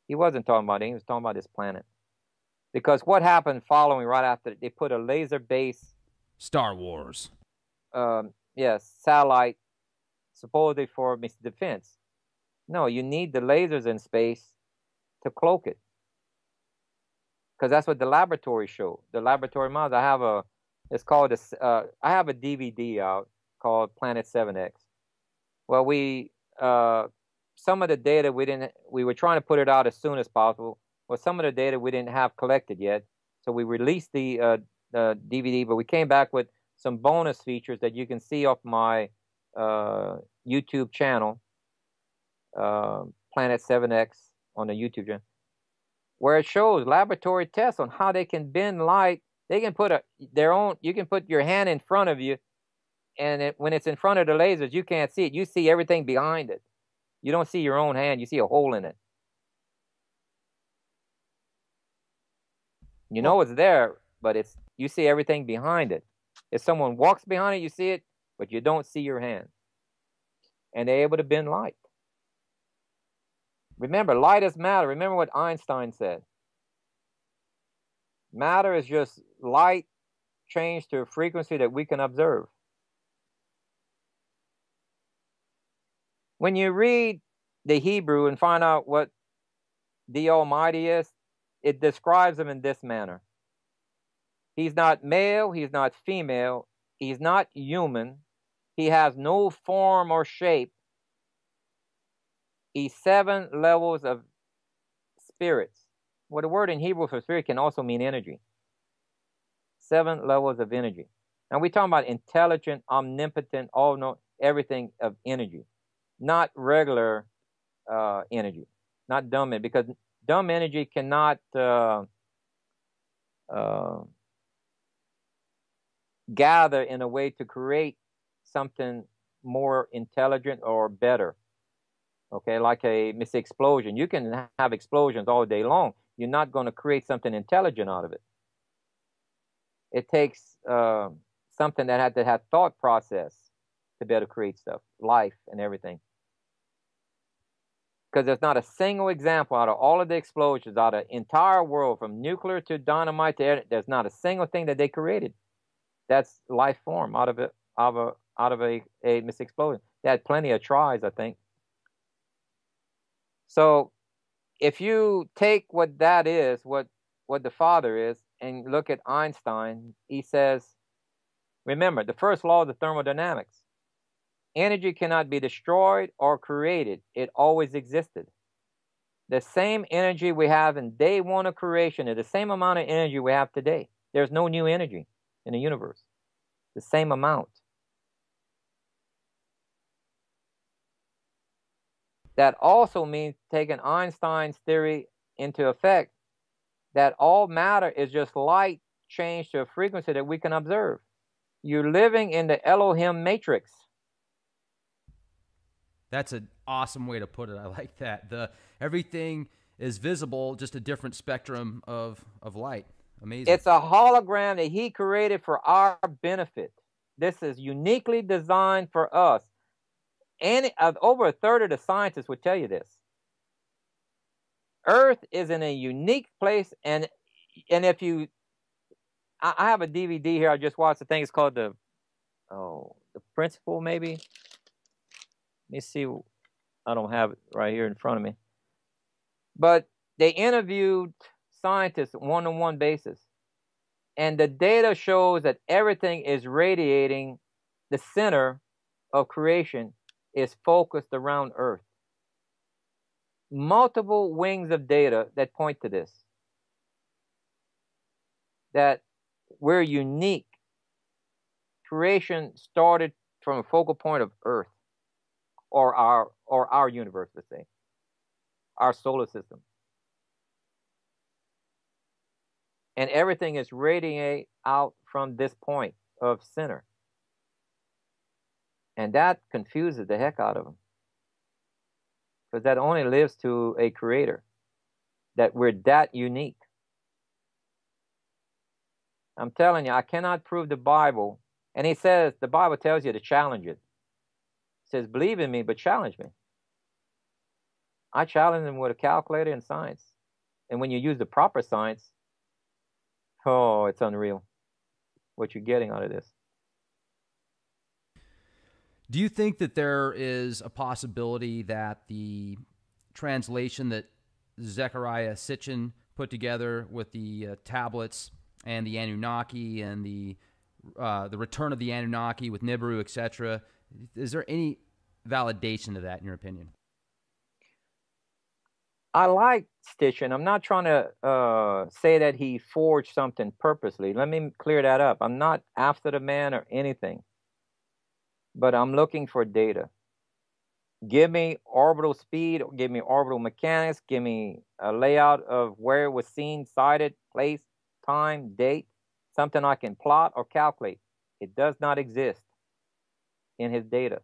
Speaker 2: He wasn't talking about it. He was talking about this planet. Because what happened following right after they put a laser base
Speaker 1: Star Wars.
Speaker 2: Satellite, supposedly for defense. No, you need the lasers in space to cloak it. Because that's what the laboratory showed. The laboratory models. I have a DVD out called Planet 7X. Well, some of the data we were trying to put it out as soon as possible. Well, some of the data we didn't have collected yet. So we released the DVD, but we came back with some bonus features that you can see off my YouTube channel, Planet 7X on the YouTube channel, where it shows laboratory tests on how they can bend light. They can put you can put your hand in front of you, and when it's in front of the lasers, you can't see it. You see everything behind it. You don't see your own hand. You see a hole in it. You know it's there, but you see everything behind it. If someone walks behind it, you see it, but you don't see your hand. And they're able to bend light. Remember, light is matter. Remember what Einstein said. Matter is just light changed to a frequency that we can observe. When you read the Hebrew and find out what the Almighty is, it describes him in this manner. He's not male, he's not female, he's not human, he has no form or shape. He's 7 levels of spirits. Well, the word in Hebrew for spirit can also mean energy. 7 levels of energy. And we're talking about intelligent, omnipotent, all-knowing, everything of energy. Not regular energy. Not dumb energy. Because dumb energy cannot gather in a way to create something more intelligent or better. Okay, like a explosion. You can have explosions all day long. You're not going to create something intelligent out of it. It takes something that had to have thought process to be able to create stuff, life and everything. Because there's not a single example out of all of the explosions, out of the entire world, from nuclear to dynamite to air, there's not a single thing that they created that's life form out of a explosion. They had plenty of tries, I think. So if you take what that is, what the Father is, and look at Einstein, he says, remember, the first law of the thermodynamics, energy cannot be destroyed or created. It always existed. The same energy we have in day one of creation is the same amount of energy we have today. There's no new energy in the universe. The same amount. That also means, taking Einstein's theory into effect, that all matter is just light changed to a frequency that we can observe. You're living in the Elohim matrix.
Speaker 1: That's an awesome way to put it. I like that. Everything is visible, just a different spectrum of light. Amazing.
Speaker 2: It's a hologram that he created for our benefit. This is uniquely designed for us. And over a third of the scientists would tell you this. Earth is in a unique place, and if you, I have a DVD here. I just watched. I think it's called the Principle, maybe. Let me see. I don't have it right here in front of me. But they interviewed scientists on a one-on-one basis, and the data shows that everything is radiating. The center of creation is focused around Earth. Multiple wings of data that point to this. That we're unique. Creation started from a focal point of Earth, or our universe, let's say, our solar system. And everything is radiating out from this point of center. And that confuses the heck out of them. Because that only lives to a creator. That we're that unique. I'm telling you, I cannot prove the Bible. And he says, the Bible tells you to challenge it. It says, believe in me, but challenge me. I challenge them with a calculator and science. And when you use the proper science, oh, it's unreal what you're getting out of this.
Speaker 1: Do you think that there is a possibility that the translation that Zecharia Sitchin put together with the tablets and the Anunnaki and the return of the Anunnaki with Nibiru, etc., is there any validation to that in your opinion?
Speaker 2: I like Sitchin. I'm not trying to say that he forged something purposely. Let me clear that up. I'm not after the man or anything. But I'm looking for data. Give me orbital speed, give me orbital mechanics, give me a layout of where it was seen, sighted, place, time, date, something I can plot or calculate. It does not exist in his data.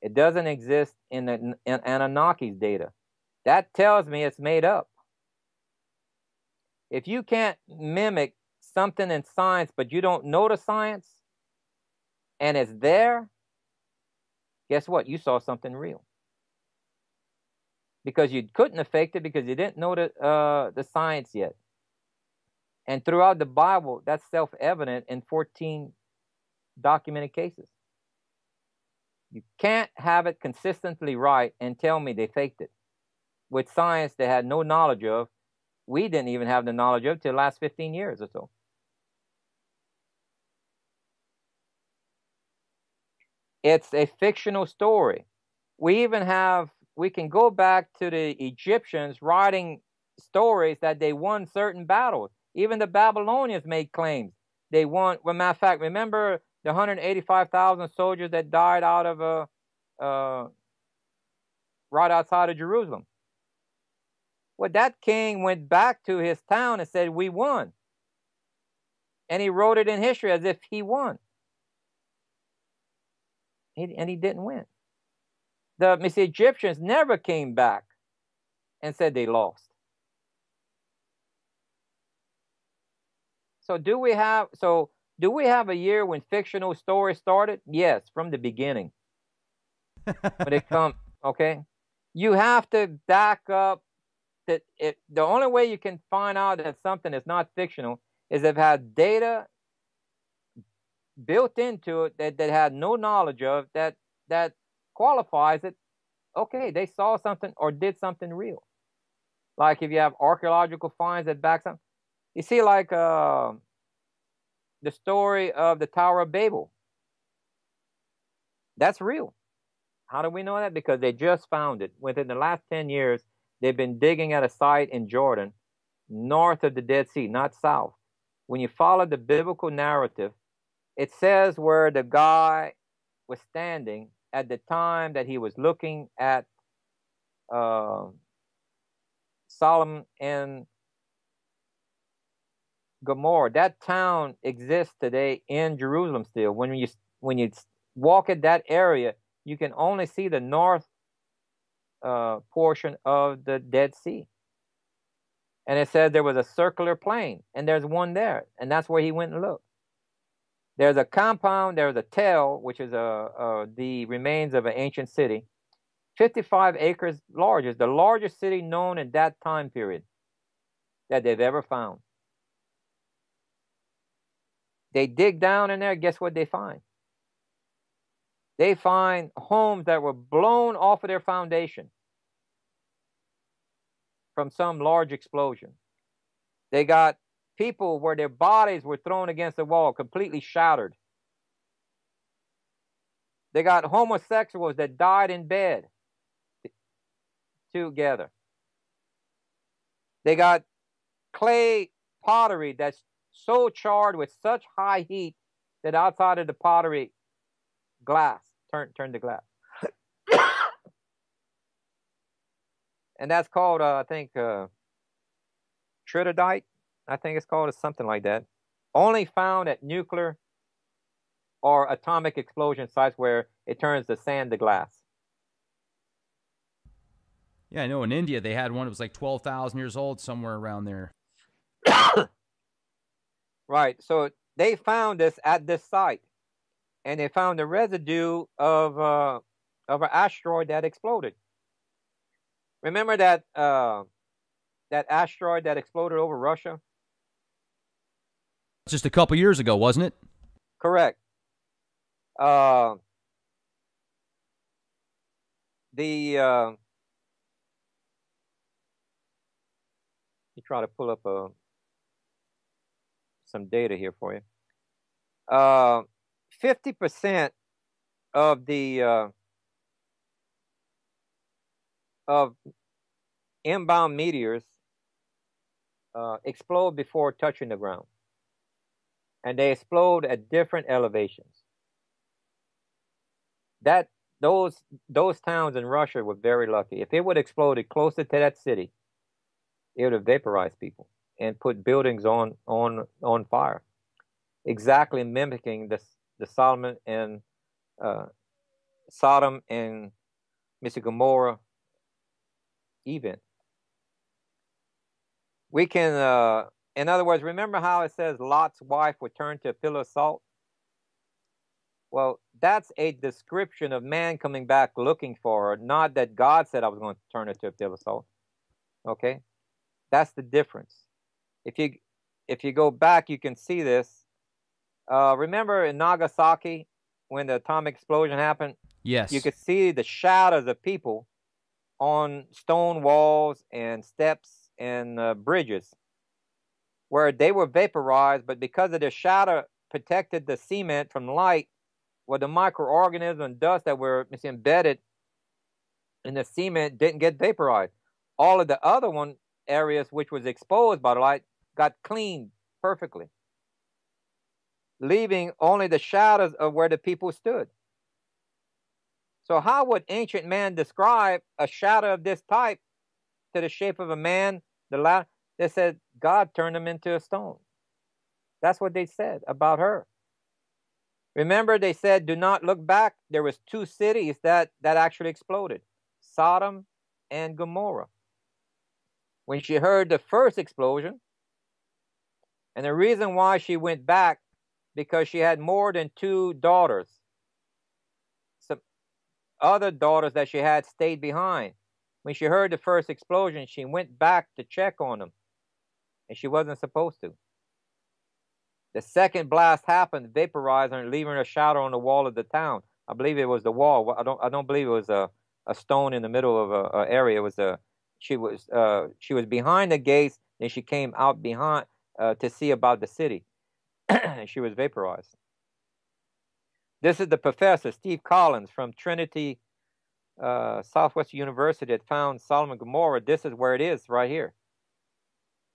Speaker 2: It doesn't exist in Anunnaki's data. That tells me it's made up. If you can't mimic something in science, but you don't know the science, and it's there, guess what? You saw something real. Because you couldn't have faked it because you didn't know the science yet. And throughout the Bible, that's self-evident in 14 documented cases. You can't have it consistently right and tell me they faked it. With science they had no knowledge of. We didn't even have the knowledge of till the last 15 years or so. It's a fictional story. We can go back to the Egyptians writing stories that they won certain battles. Even the Babylonians made claims. They won, well, matter of fact, remember the 185,000 soldiers that died out of right outside of Jerusalem? Well, that king went back to his town and said, we won. And he wrote it in history as if he won. And he didn't win. The Egyptians never came back and said they lost. So do we have a year when fictional stories started? Yes, from the beginning. When it comes, okay? You have to back up that the only way you can find out that something is not fictional is if it has data built into it that had no knowledge of that qualifies it. Okay, they saw something or did something real. Like if you have archaeological finds that back something. You see, like the story of the Tower of Babel. That's real. How do we know that? Because they just found it. Within the last 10 years, They've been digging at a site in Jordan, north of the Dead Sea, not south. When you follow the biblical narrative, it says where the guy was standing at the time that he was looking at Sodom and Gomorrah. That town exists today in Jerusalem still. When you walk at that area, you can only see the north portion of the Dead Sea. And it says there was a circular plain, and there's one there, and that's where he went and looked. There's a compound, there's a tell, which is the remains of an ancient city, 55 acres large. It's the largest city known in that time period that they've ever found. They dig down in there, guess what they find? They find homes that were blown off of their foundation from some large explosion. They got people where their bodies were thrown against the wall, completely shattered. They got homosexuals that died in bed together. They got clay pottery that's so charred with such high heat that outside of the pottery, glass turned to glass. And that's called, I think, tritodite. I think it's called, or something like that. Only found at nuclear or atomic explosion sites where it turns the sand to glass.
Speaker 1: Yeah, I know in India they had one that was like 12,000 years old, somewhere around there.
Speaker 2: Right. So they found this at this site, and they found the residue of an asteroid that exploded. Remember that that asteroid that exploded over Russia?
Speaker 1: Just a couple years ago, wasn't it?
Speaker 2: Correct. You try to pull up some data here for you. 50% of the of inbound meteors explode before touching the ground, and they explode at different elevations. Those towns in Russia were very lucky. If it would have exploded closer to that city, it would have vaporized people and put buildings on fire, exactly mimicking the Sodom and Gomorrah event. We can, in other words, remember how it says Lot's wife would turn to a pillar of salt? Well, that's a description of man coming back looking for her, not that God said I was going to turn her to a pillar of salt. Okay? That's the difference. If you go back, you can see this. Remember in Nagasaki when the atomic explosion happened?
Speaker 1: Yes.
Speaker 2: You could see the shadows of people on stone walls and steps and bridges where they were vaporized, but because of their shadow protected the cement from light, well, the microorganisms and dust that were embedded in the cement didn't get vaporized. All of the other areas which was exposed by the light got cleaned perfectly, leaving only the shadows of where the people stood. So how would ancient man describe a shadow of this type to the shape of a man? They said God turned him into a stone. That's what they said about her. Remember, they said, do not look back. There was 2 cities that actually exploded, Sodom and Gomorrah. When she heard the first explosion, and the reason why she went back, because she had more than 2 daughters. Some other daughters that she had stayed behind. When she heard the first explosion, she went back to check on them, and she wasn't supposed to. The second blast happened, vaporizing her, leaving a shadow on the wall of the town. I believe it was the wall. I don't believe it was a stone in the middle of a area. It was she was behind the gates, and she came out behind to see about the city. And she was vaporized. This is the professor, Steve Collins, from Trinity Southwestern University that found Sodom and Gomorrah. This is where it is, right here.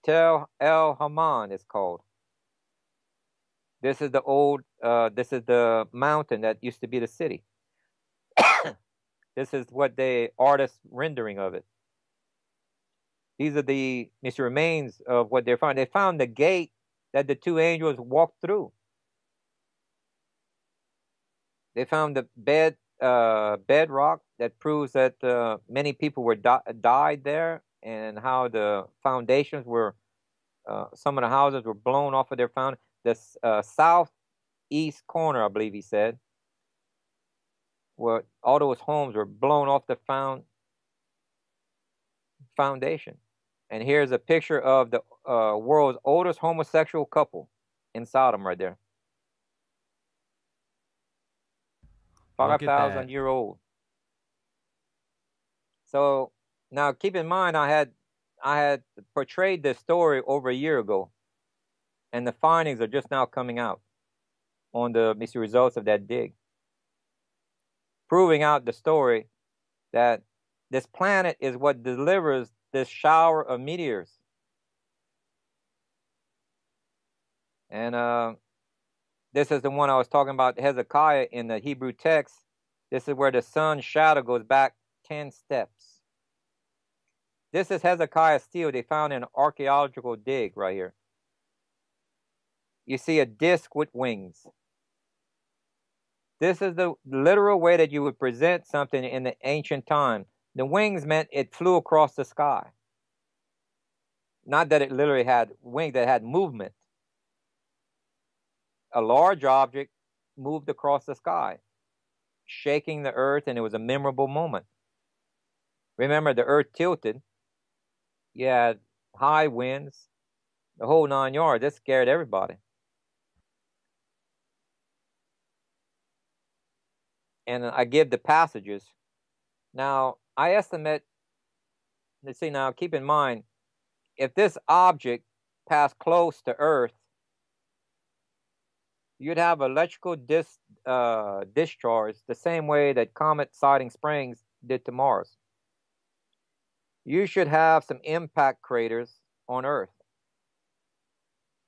Speaker 2: Tel El Haman is called. This is the old. This is the mountain that used to be the city. This is what the artist rendering of it. These are the remains of what they found. They found the gate that the two angels walked through. They found the bedrock that proves that many people were died there, and how the foundations were. Some of the houses were blown off of their foundation. The southeast corner, I believe he said, where all those homes were blown off the foundation. And here's a picture of the world's oldest homosexual couple in Sodom right there. 5,000-year-old. So now keep in mind, I had portrayed this story over a year ago, and the findings are just now coming out on the results of that dig, proving out the story that this planet is what delivers this shower of meteors. And this is the one I was talking about, Hezekiah, in the Hebrew text. This is where the sun's shadow goes back 10 steps. This is Hezekiah's stele they found in an archaeological dig right here. You see a disc with wings. This is the literal way that you would present something in the ancient time. The wings meant it flew across the sky. Not that it literally had wings, that had movement. A large object moved across the sky, shaking the earth, and it was a memorable moment. Remember, the earth tilted. You had high winds, the whole 9 yards. That scared everybody. And I give the passages. Now, I estimate, let's see now, keep in mind, if this object passed close to Earth, you'd have electrical discharge the same way that Comet Siding Springs did to Mars. You should have some impact craters on Earth.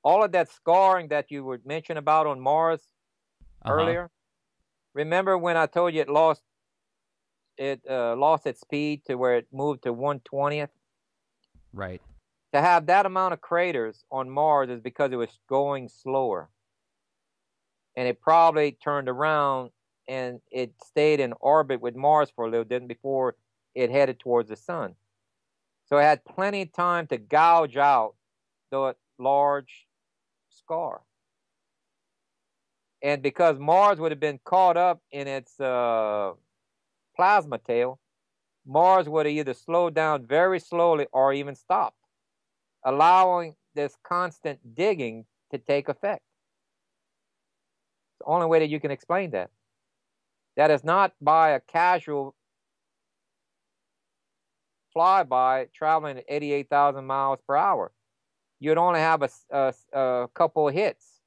Speaker 2: All of that scarring that you were mentioning about on Mars earlier, remember when I told you it lost its speed to where it moved to 1/20th?
Speaker 1: Right.
Speaker 2: To have that amount of craters on Mars is because it was going slower. And it probably turned around and it stayed in orbit with Mars for a little bit before it headed towards the sun. So it had plenty of time to gouge out the large scar. And because Mars would have been caught up in its plasma tail, Mars would have either slowed down very slowly or even stopped, allowing this constant digging to take effect. It's the only way that you can explain that. That is not by a casual flyby traveling at 88,000 miles per hour. You'd only have a couple of hits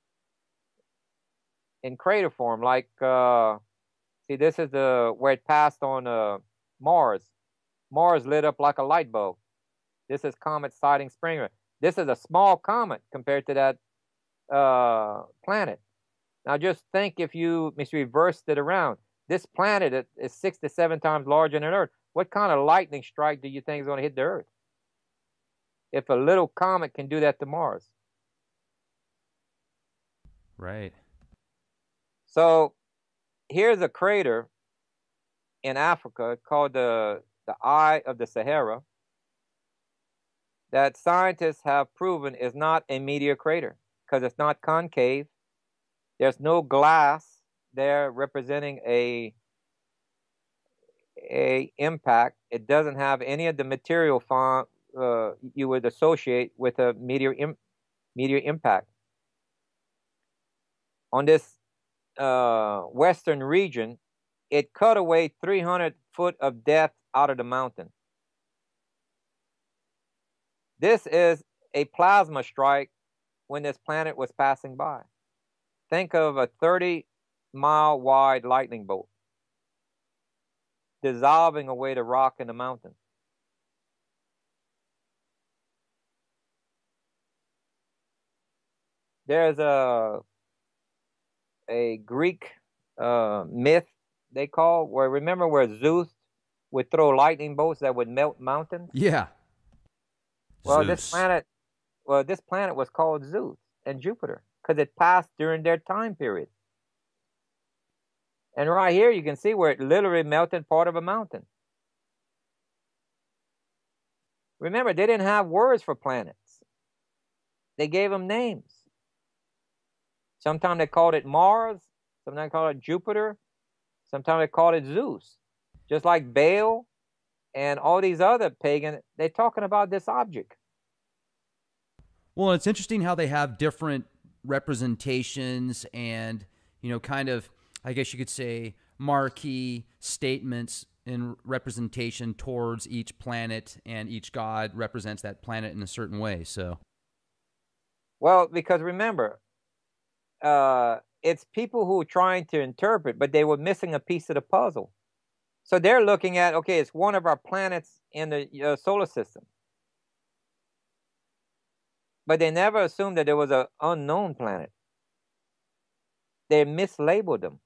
Speaker 2: in crater form. Like, see, this is where it passed on Mars. Mars lit up like a light bulb. This is Comet Siding Spring. This is a small comet compared to that planet. Now just think if you reversed it around. This planet is 6 to 7 times larger than Earth. What kind of lightning strike do you think is going to hit the Earth? If a little comet can do that to Mars.
Speaker 1: Right.
Speaker 2: So here's a crater in Africa called the Eye of the Sahara that scientists have proven is not a meteor crater because it's not concave. There's no glass there representing a impact. It doesn't have any of the material you would associate with a meteor impact. On this western region, it cut away 300 foot of depth out of the mountain. This is a plasma strike when this planet was passing by. Think of a 30-mile wide lightning bolt. dissolving away the rock in the mountain. There's a Greek myth they call where, remember where Zeus would throw lightning bolts that would melt mountains?
Speaker 1: Yeah.
Speaker 2: Well,
Speaker 1: Zeus.
Speaker 2: this planet was called Zeus and Jupiter because it passed during their time period. And right here you can see where it literally melted part of a mountain. Remember, they didn't have words for planets. They gave them names. Sometimes they called it Mars, sometimes they called it Jupiter, sometimes they called it Zeus. Just like Baal and all these other pagan, they're talking about this object.
Speaker 1: Well, it's interesting how they have different representations and, kind of, I guess you could say, marquee statements in representation towards each planet, and each god represents that planet in a certain way. So,
Speaker 2: well, because remember, it's people who are trying to interpret, but they were missing a piece of the puzzle. So they're looking at, okay, it's one of our planets in the solar system. But they never assumed that there was an unknown planet. They mislabeled them.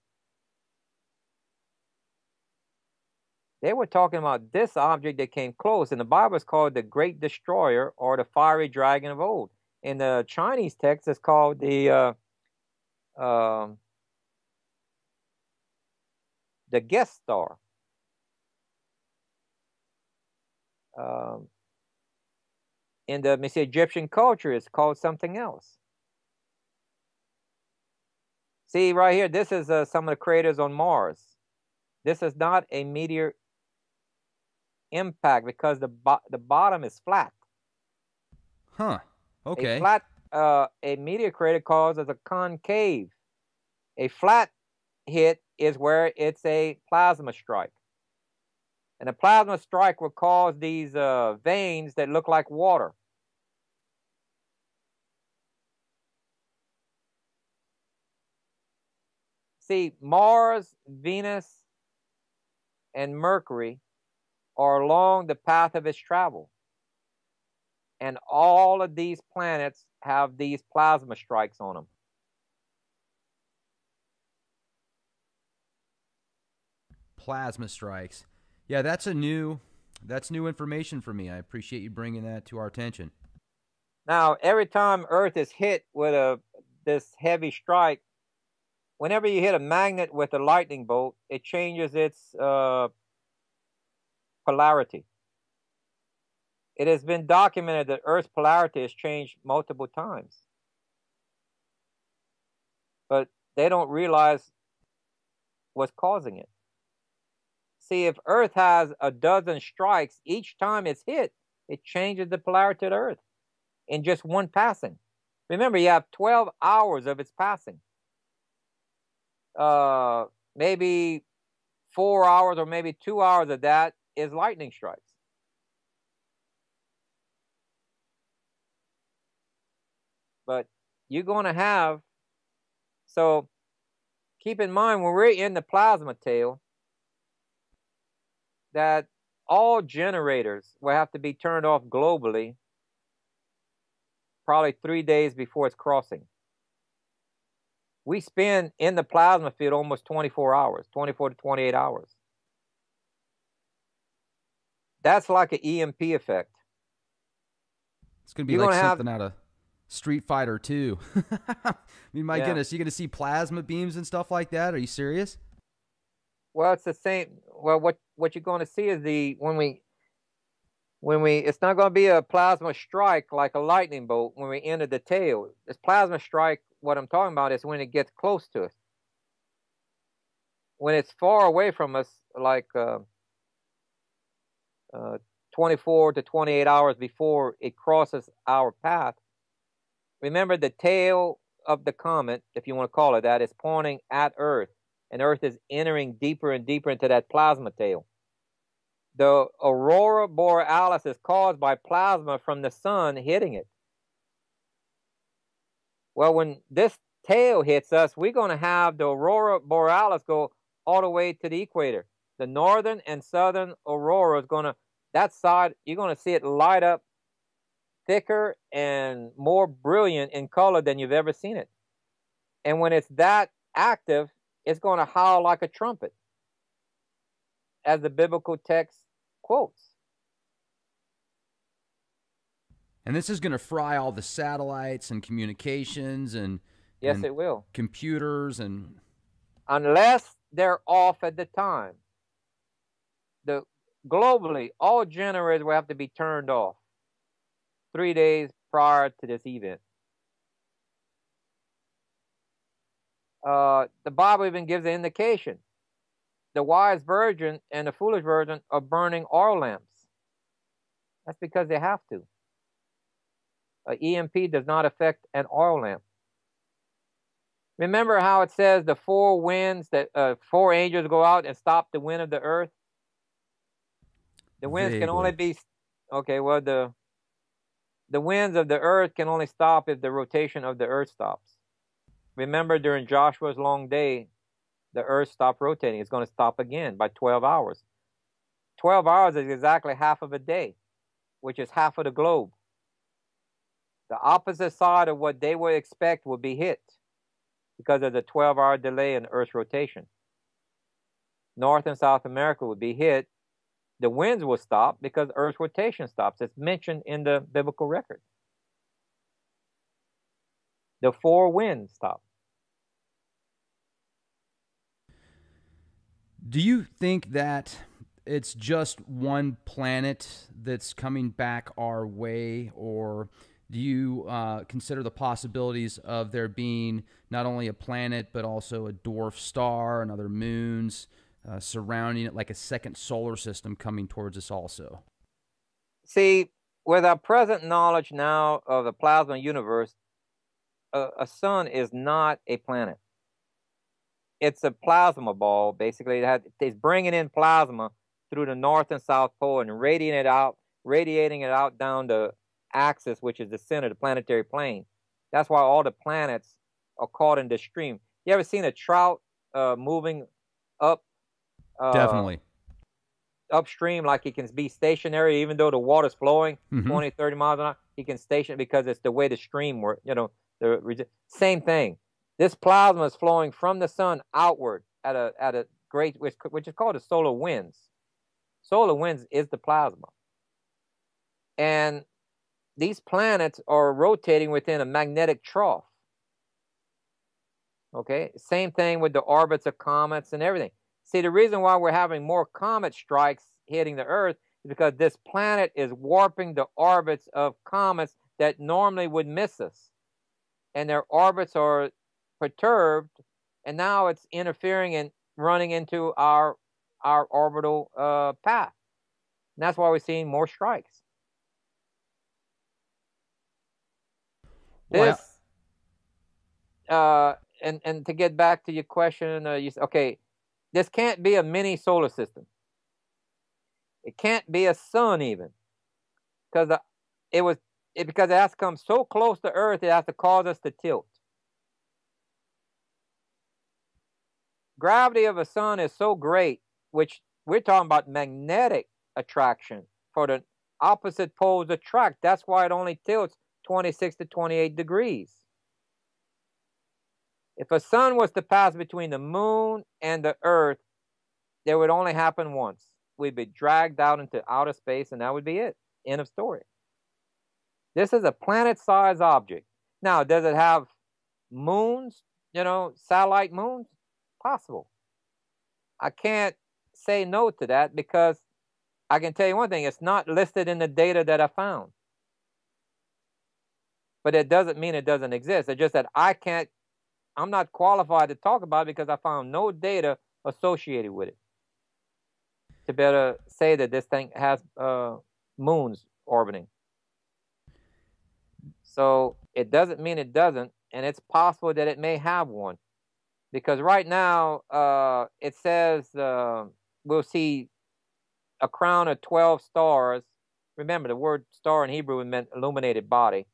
Speaker 2: They were talking about this object that came close, and the Bible is called the Great Destroyer or the Fiery Dragon of old. In the Chinese text, it's called the guest star. In the Egyptian culture, it's called something else. See, right here, this is some of the craters on Mars. This is not a meteor impact because the bottom is flat.
Speaker 1: Huh. Okay.
Speaker 2: A meteor crater causes a concave. A flat hit is where it's a plasma strike. And a plasma strike will cause these veins that look like water. See, Mars, Venus, and Mercury are along the path of its travel. And all of these planets have these plasma strikes on them.
Speaker 1: Plasma strikes. Yeah, that's new information for me. I appreciate you bringing that to our attention.
Speaker 2: Now, every time Earth is hit with this heavy strike, whenever you hit a magnet with a lightning bolt, it changes its polarity. It has been documented that Earth's polarity has changed multiple times. But they don't realize what's causing it. See, if Earth has a dozen strikes, each time it's hit, it changes the polarity of the Earth in just one passing. Remember, you have 12 hours of its passing. Maybe 4 hours or maybe 2 hours of that is lightning strikes. But you're going to have, so keep in mind when we're in the plasma tail, that all generators will have to be turned off globally probably 3 days before it's crossing. We spend in the plasma field almost 24 hours, 24 to 28 hours. That's like an EMP effect.
Speaker 1: It's going to be like something out of Street Fighter 2. I mean, my goodness, you're going to see plasma beams and stuff like that? Are you serious?
Speaker 2: Well, it's the same. Well, what you're going to see is when we it's not going to be a plasma strike like a lightning bolt when we enter the tail. This plasma strike, what I'm talking about is when it gets close to us. When it's far away from us, like 24 to 28 hours before it crosses our path. Remember, the tail of the comet, if you want to call it that, is pointing at Earth, and Earth is entering deeper and deeper into that plasma tail. The aurora borealis is caused by plasma from the sun hitting it. Well, when this tail hits us, we're going to have the aurora borealis go all the way to the equator. The northern and southern aurora is going to, that side, you're going to see it light up thicker and more brilliant in color than you've ever seen it. And when it's that active, it's going to howl like a trumpet, as the biblical text quotes.
Speaker 1: And this is going to fry all the satellites and communications and
Speaker 2: Yes, it will.
Speaker 1: Computers and
Speaker 2: unless they're off at the time. Globally, all generators will have to be turned off 3 days prior to this event. The Bible even gives an indication. The wise virgin and the foolish virgin are burning oil lamps. That's because they have to. EMP does not affect an oil lamp. Remember how it says the four winds, that 4 angels go out and stop the wind of the earth? The winds can only be, okay, well, the winds of the earth can only stop if the rotation of the earth stops. Remember, during Joshua's long day, the earth stopped rotating. It's going to stop again by 12 hours. 12 hours is exactly half of a day, which is half of the globe. The opposite side of what they would expect will be hit because of the 12-hour delay in Earth's rotation. North and South America would be hit. The winds will stop because Earth's rotation stops. It's mentioned in the biblical record. The 4 winds stop.
Speaker 1: Do you think that it's just one planet that's coming back our way, or do you consider the possibilities of there being not only a planet but also a dwarf star and other moons surrounding it, like a second solar system coming towards us also?
Speaker 2: See, with our present knowledge now of the plasma universe, a sun is not a planet. It's a plasma ball, basically. It's bringing in plasma through the North and South Pole and radiating it out down the axis, which is the center, the planetary plane. That's why all the planets are caught in the stream. You ever seen a trout moving up?
Speaker 1: Definitely.
Speaker 2: Upstream, like he can be stationary, even though the water's flowing 20, 30 miles an hour. He can station because it's the way the stream works. Same thing. This plasma is flowing from the sun outward at a great, which is called the solar winds. Solar winds is the plasma. And these planets are rotating within a magnetic trough. Okay? Same thing with the orbits of comets and everything. See, the reason why we're having more comet strikes hitting the Earth is because this planet is warping the orbits of comets that normally would miss us. And their orbits are perturbed, and now it's interfering and running into our orbital path. And that's why we're seeing more strikes. This, and to get back to your question, okay, this can't be a mini solar system. It can't be a sun even, because because it has to come so close to Earth, it has to cause us to tilt. Gravity of a sun is so great, which we're talking about magnetic attraction for the opposite poles attract. That's why it only tilts 26 to 28 degrees. If a sun was to pass between the moon and the Earth, it would only happen once. We'd be dragged out into outer space, and that would be it. End of story. This is a planet-sized object. Now, does it have moons, satellite moons? Possible. I can't say no to that because I can tell you one thing, it's not listed in the data that I found. But it doesn't mean it doesn't exist. It's just that I'm not qualified to talk about it because I found no data associated with it to better say that this thing has moons orbiting. So it doesn't mean it doesn't, and it's possible that it may have one. Because right now, it says we'll see a crown of 12 stars. Remember, the word star in Hebrew meant illuminated body.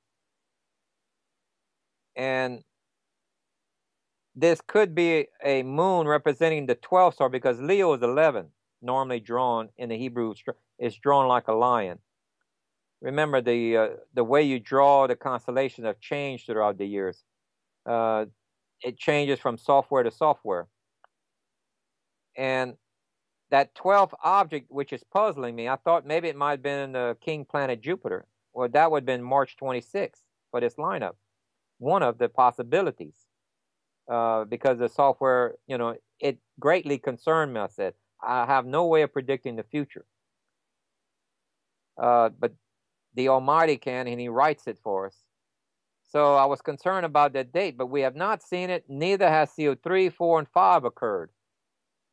Speaker 2: And this could be a moon representing the 12th star because Leo is 11. normally drawn in the Hebrew is drawn like a lion. Remember, the way you draw the constellations have changed throughout the years. It changes from software to software. And that 12th object, which is puzzling me, I thought maybe it might have been the king planet Jupiter. Well, that would have been March 26th for this lineup. One of the possibilities. Because the software, it greatly concerned me. I said, I have no way of predicting the future. But the Almighty can, and He writes it for us. So I was concerned about that date, but we have not seen it. Neither has CO3, 4, and 5 occurred.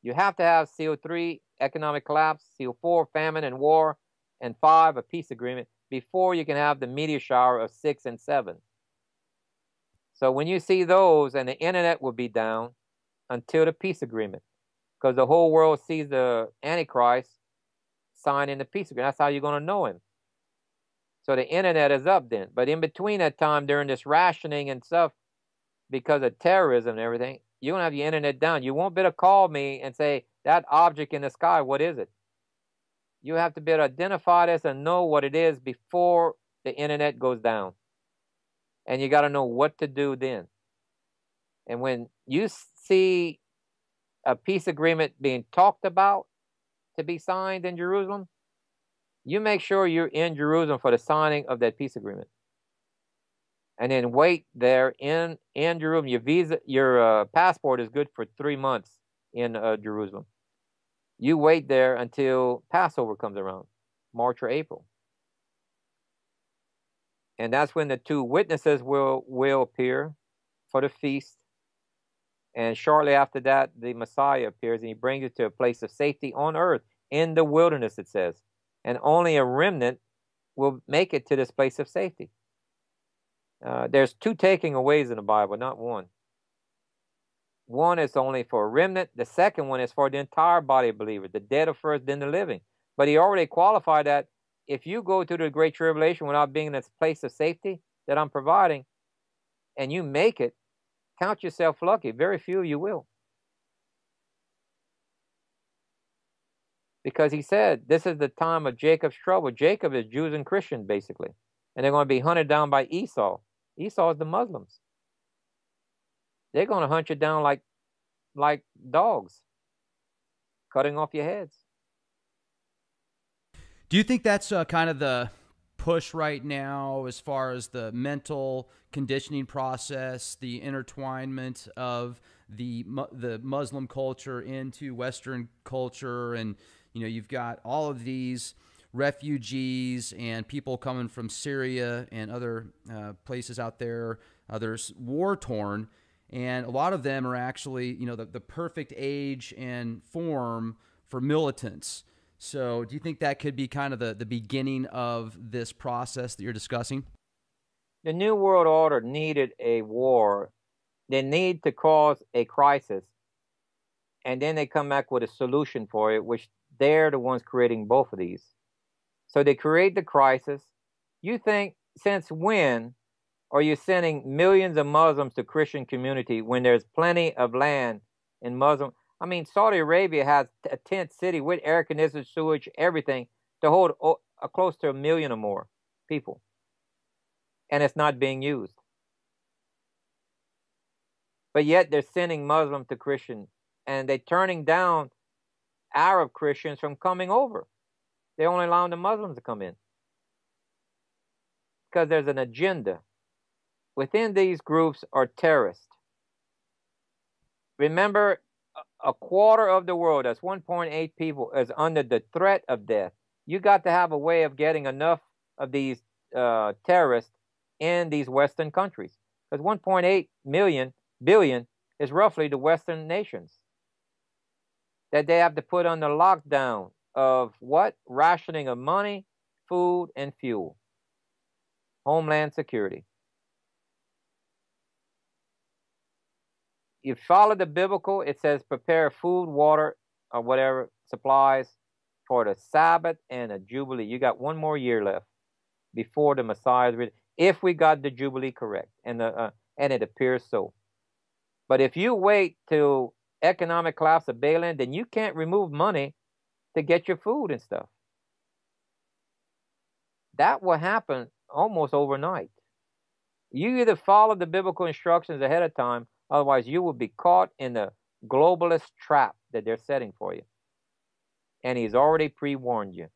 Speaker 2: You have to have CO3, economic collapse, CO4, famine and war, and 5, a peace agreement, before you can have the meteor shower of 6 and 7. So when you see those, and the internet will be down until the peace agreement, because the whole world sees the Antichrist signing the peace agreement. That's how you're going to know him. So the internet is up then. But in between that time, during this rationing and stuff, because of terrorism and everything, you're going to have your internet down. You won't be able to call me and say, that object in the sky, what is it? You have to be able to identify this and know what it is before the internet goes down. And you got to know what to do then. And when you see a peace agreement being talked about to be signed in Jerusalem, you make sure you're in Jerusalem for the signing of that peace agreement. And then wait there in Jerusalem. Your passport is good for 3 months in Jerusalem. You wait there until Passover comes around, March or April. And that's when the 2 witnesses will appear for the feast. And shortly after that, the Messiah appears, and He brings you to a place of safety on earth, in the wilderness, it says. And only a remnant will make it to this place of safety. There's 2 taking aways in the Bible, not 1. One is only for a remnant. The second one is for the entire body of believers, the dead are first, then the living. But He already qualified that if you go through the Great Tribulation without being in this place of safety that I'm providing, and you make it, count yourself lucky. Very few you will. Because He said, this is the time of Jacob's trouble. Jacob is Jews and Christians, basically. And they're going to be hunted down by Esau. Esau is the Muslims. They're going to hunt you down like dogs, cutting off your heads.
Speaker 1: Do you think that's kind of the push right now as far as the mental conditioning process, the intertwinement of the Muslim culture into Western culture? And, you've got all of these refugees and people coming from Syria and other places out there, others war-torn. And a lot of them are actually, the perfect age and form for militants. So do you think that could be kind of the beginning of this process that you're discussing?
Speaker 2: The New World Order needed a war. They need to cause a crisis. And then they come back with a solution for it, which they're the ones creating both of these. So they create the crisis. You think, since when are you sending millions of Muslims to Christian community when there's plenty of land in Muslim? I mean, Saudi Arabia has a tent city with air conditioned, sewage, everything to hold close to 1 million or more people. And it's not being used. But yet they're sending Muslims to Christian, and they're turning down Arab Christians from coming over. They're only allowing the Muslims to come in. Because there's an agenda. Within these groups are terrorists. Remember, a quarter of the world, that's 1.8 people, is under the threat of death. You got to have a way of getting enough of these terrorists in these Western countries. Because 1.8 billion is roughly the Western nations. That they have to put under lockdown of what? Rationing of money, food, and fuel. Homeland security. You follow the biblical, it says prepare food, water, or whatever, supplies for the Sabbath and a Jubilee. You got 1 more year left before the Messiah is ready, if we got the Jubilee correct, and it appears so. But if you wait till economic collapse of Balaam, then you can't remove money to get your food and stuff. That will happen almost overnight. You either follow the biblical instructions ahead of time, otherwise you will be caught in the globalist trap that they're setting for you. And he's already pre-warned you.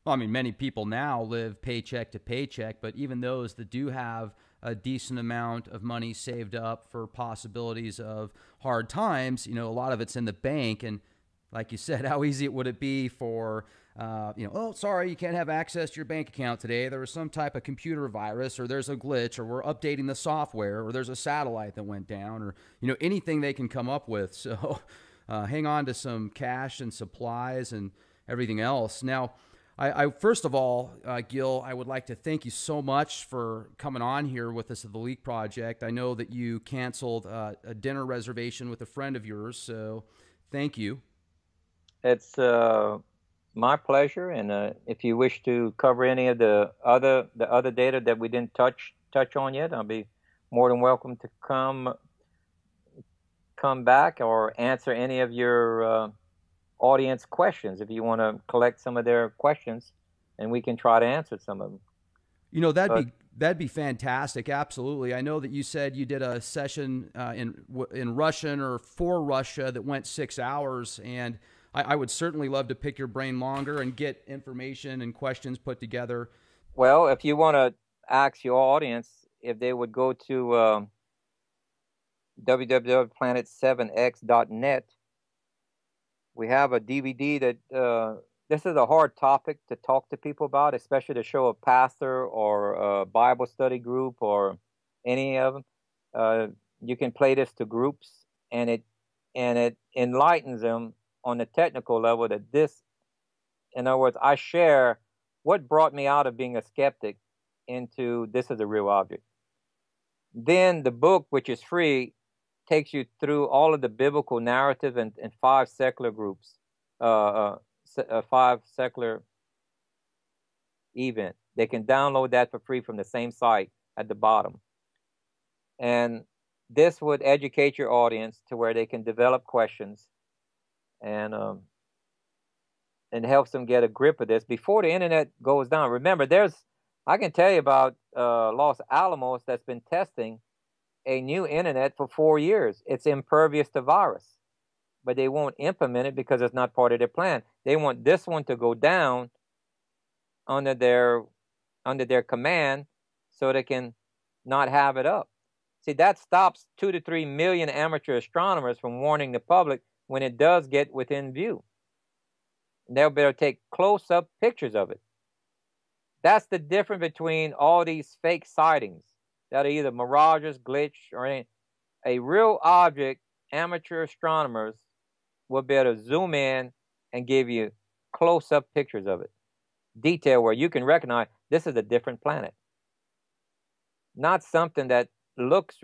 Speaker 1: Well, I mean, many people now live paycheck to paycheck, but even those that do have a decent amount of money saved up for possibilities of hard times, a lot of it's in the bank. And like you said, how easy would it be for, oh, sorry, you can't have access to your bank account today. There was some type of computer virus, or there's a glitch, or we're updating the software, or there's a satellite that went down, or, anything they can come up with. So hang on to some cash and supplies and everything else. Now, I first of all, Gil, I would like to thank you so much for coming on here with us at the Leak Project. I know that you canceled a dinner reservation with a friend of yours, so thank you.
Speaker 2: It's my pleasure, and if you wish to cover any of the other data that we didn't touch on yet, I'll be more than welcome to come back or answer any of your audience questions if you want to collect some of their questions, and we can try to answer some of them.
Speaker 1: That'd be fantastic. Absolutely. I know that you said you did a session in Russian or for Russia that went 6 hours, and I would certainly love to pick your brain longer and get information and questions put together.
Speaker 2: Well, if you want to ask your audience if they would go to www.planet7x.net, we have a DVD that this is a hard topic to talk to people about, especially to show a pastor or a Bible study group or any of them. You can play this to groups, and it enlightens them on the technical level that this, in other words, I share what brought me out of being a skeptic into this is a real object. Then the book, which is free, takes you through all of the biblical narrative and 5 secular groups, 5 secular event. They can download that for free from the same site at the bottom. And this would educate your audience to where they can develop questions and helps them get a grip of this before the internet goes down. Remember, I can tell you about Los Alamos that's been testing a new internet for 4 years. It's impervious to virus, but they won't implement it because it's not part of their plan. They want this one to go down under their command so they can not have it up. See, that stops 2 to 3 million amateur astronomers from warning the public when it does get within view. They'll better take close-up pictures of it. That's the difference between all these fake sightings that are either mirages, glitch, or anything. A real object, amateur astronomers will be able to zoom in and give you close-up pictures of it. Detail where you can recognize this is a different planet. Not something that looks